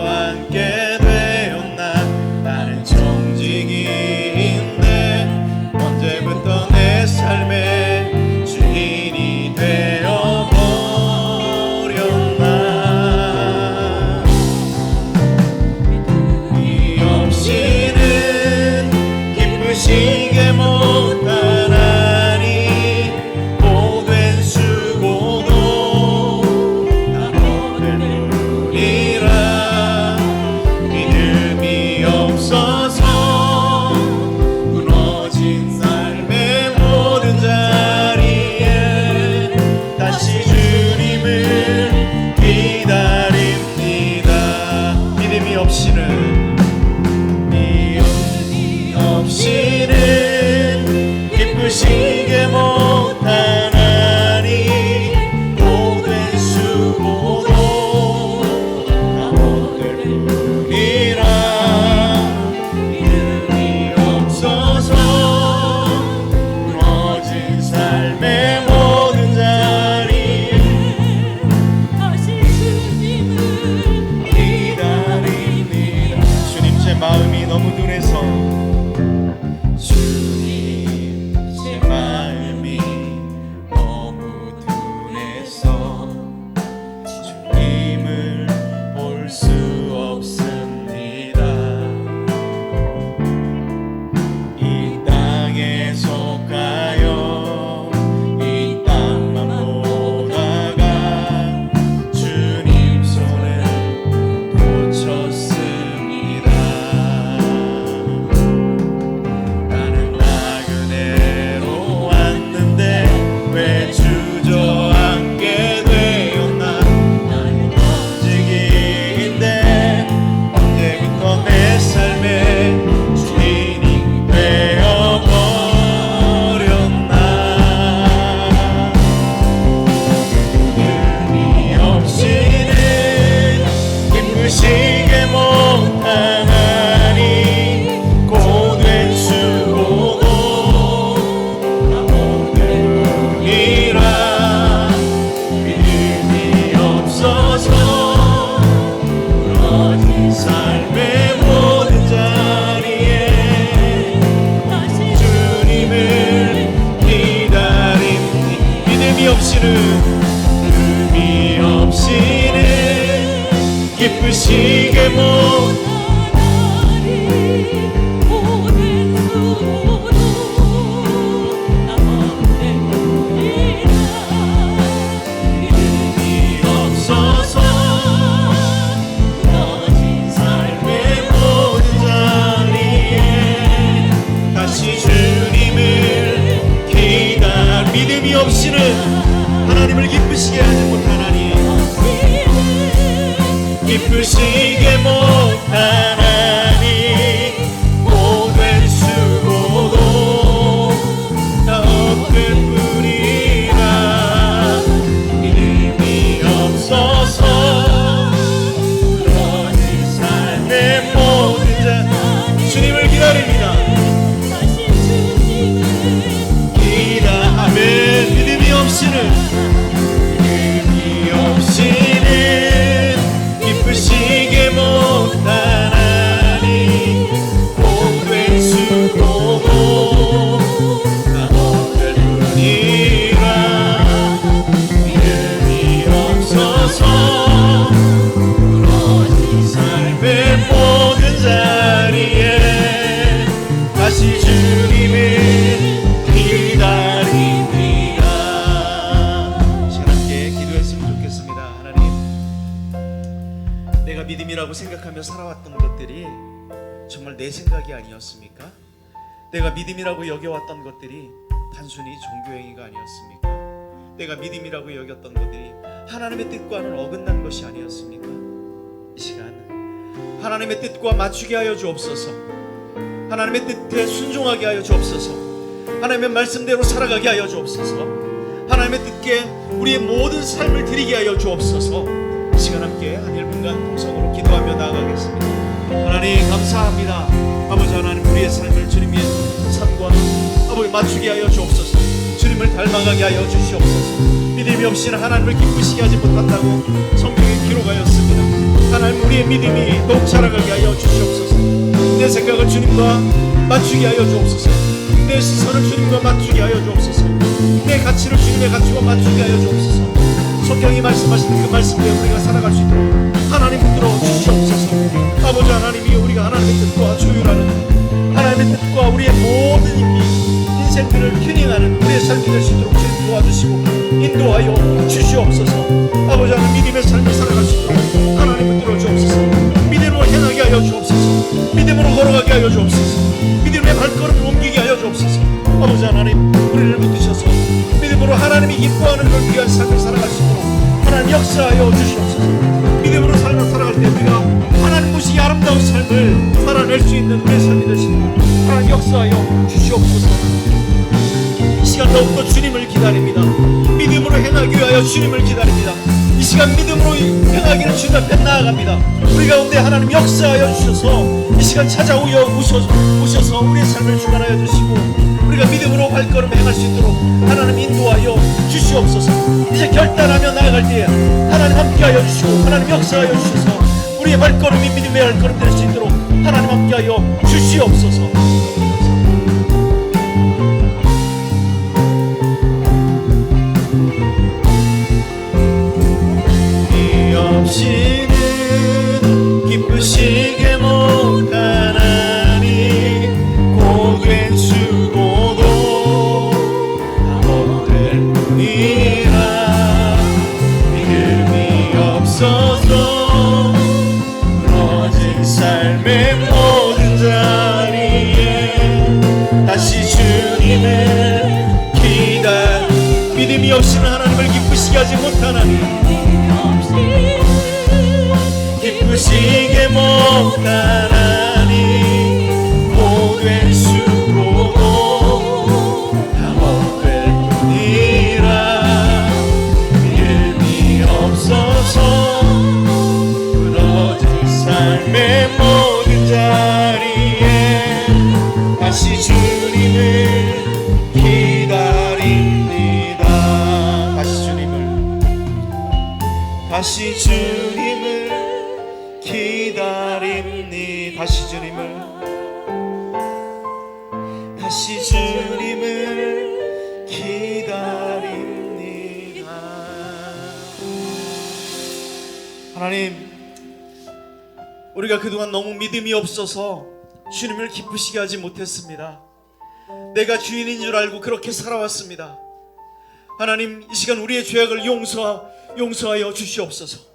기쁘시게 없어서 무너진 삶의 모든 자리에 다시 주님을 기다려. 믿음이 없이는 하나님을 기쁘시게 하지 못하나니 기쁘시게 못하나니 모든 수고도 다 엎은 뿐이라. 믿음이 없어서 무너진 삶의 모든 자 주님을 기다립니다. 기다하면 믿음이 없이는 기쁘시게 못하나니 모든 수고도 다 엎을 뿐이라. 믿음이 없어서 무너진 삶의 모든 자리에 다시 주님을 기다립니다. 시간 함께 기도했으면 좋겠습니다. 하나님, 내가 믿음이라고 생각하며 살아왔던 것들이 정말 내 생각이 아니었습니까? 내가 믿음이라고 여겨왔던 것들이 단순히 종교행위가 아니었습니까? 내가 믿음이라고 여겼던 것들이 하나님의 뜻과는 어긋난 것이 아니었습니까? 이 시간 하나님의 뜻과 맞추게 하여 주옵소서. 하나님의 뜻에 순종하게 하여 주옵소서. 하나님의 말씀대로 살아가게 하여 주옵소서. 하나님의 뜻께 우리의 모든 삶을 드리게 하여 주옵소서. 이 시간 함께 한 1분간 통성으로 기도하며 나아가겠습니다. 하나님 감사합니다. 아버지 하나님, 우리의 삶을 주님의 삶과 아버지 맞추게 하여 주옵소서. 주님을 닮아가게 하여 주시옵소서. 믿음이 없이는 하나님을 기쁘시게 하지 못한다고 성경에 기록하였습니다. 하나님, 우리의 믿음이 더욱 자라가게 하여 주시옵소서. 내 생각을 주님과 맞추게 하여 주옵소서. 내 시선을 주님과 맞추게 하여 주옵소서. 내 가치를 주님의 가치와 맞추게 하여 주옵소서. 성경이 말씀하시는 그 말씀대로 우리가 살아갈 수 있도록 하나님 붙들어 주시옵소서. 아버지 하나님이 우리가 하나님의 뜻과 조율하는 하나님의 뜻과 우리의 모든 인생들을 튜닝하는 우리의 삶이 될 수 있도록 주님 도와주시고 인도하여 주시옵소서. 아버지 하나님, 믿음의 삶을 살아갈 수 있도록 하나님 붙들어 주옵소서. 믿음으로 행하게 하여 주옵소서. 믿음으로 걸어가게 하여 주옵소서. 믿음의 발걸음을 옮기게 하여 주옵소서. 아버지 하나님, 우리를 붙드셔서 믿음으로 하나님이 기뻐하는 걸 위한 삶을 살아갈 수 있도록 하나님 역사하여 주시옵소서. 믿음으로 삶을 살아갈 때 우리가 하나님 보시기 아름다운 삶을 살아낼 수 있는 우리의 삶이 되시도록 하나님 역사하여 주시옵소서. 이 시간 더욱더 주님을 기다립니다. 믿음으로 행하기 위하여 주님을 기다립니다. 이 시간 믿음으로 행하기를 주님 앞에 나아갑니다. 우리 가운데 하나님 역사하여 주셔서 이 시간 오셔서 우리의 삶을 주관하여 주시고 우리가 믿음으로 발걸음 행할 수 있도록 하나님 인도하여 주시옵소서. 이제 결단하며 나아갈 때에 하나님 함께하여 주시고 하나님 역사하여 주셔서 우리의 발걸음이 믿음의 발걸음 될 수 있도록 하나님 함께하여 주시옵소서. 없이는 기쁘시게 못하나니 고된 수고도 다 못될 뿐이라. 믿음이 없어서 무너진 삶의 모든 자리에 다시 주님을 기다려. 믿음이 없이는 하나님을 기쁘시게 하지 못하나니 기쁘시게 못하나니 고된 수고도 다 못될 뿐이라. 믿음이 없어서 무너진 삶의 모든 자리에 다시 주님을 기다립니다. 다시 주님을 기다립니다. 다시 주님을 기다립니다. 하나님, 우리가 그동안 너무 믿음이 없어서 주님을 기쁘시게 하지 못했습니다. 내가 주인인 줄 알고 그렇게 살아왔습니다. 하나님, 이 시간 우리의 죄악을 용서하여 주시옵소서.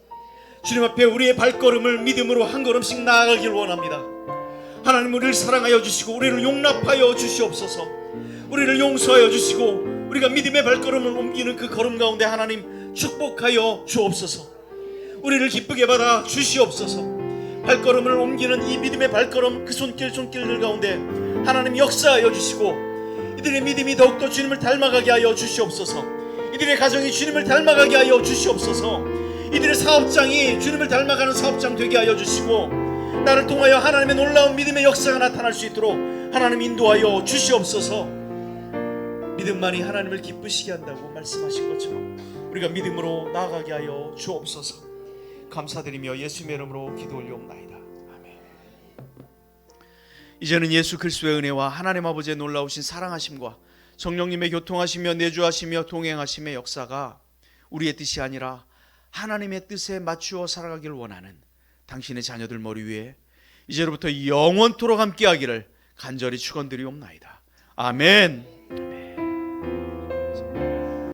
주님 앞에 우리의 발걸음을 믿음으로 한 걸음씩 나아가길 원합니다. 하나님, 우리를 사랑하여 주시고 우리를 용납하여 주시옵소서. 우리를 용서하여 주시고 우리가 믿음의 발걸음을 옮기는 그 걸음 가운데 하나님 축복하여 주옵소서. 우리를 기쁘게 받아 주시옵소서. 발걸음을 옮기는 이 믿음의 발걸음, 그 손길들 가운데 하나님 역사하여 주시고 이들의 믿음이 더욱더 주님을 닮아가게 하여 주시옵소서. 이들의 가정이 주님을 닮아가게 하여 주시옵소서. 이들의 사업장이 주님을 닮아가는 사업장 되게 하여 주시고 나를 통하여 하나님의 놀라운 믿음의 역사가 나타날 수 있도록 하나님 인도하여 주시옵소서. 믿음만이 하나님을 기쁘시게 한다고 말씀하신 것처럼 우리가 믿음으로 나아가게 하여 주옵소서. 감사드리며 예수님의 이름으로 기도 올려옵나이다. 아멘. 이제는 예수 그리스도의 은혜와 하나님 아버지의 놀라우신 사랑하심과 성령님의 교통하시며 내주하시며 동행하심의 역사가 우리의 뜻이 아니라 하나님의 뜻에 맞추어 살아가길 원하는 당신의 자녀들 머리 위에 이제로부터 영원토록 함께하기를 간절히 축원드리옵나이다. 아멘.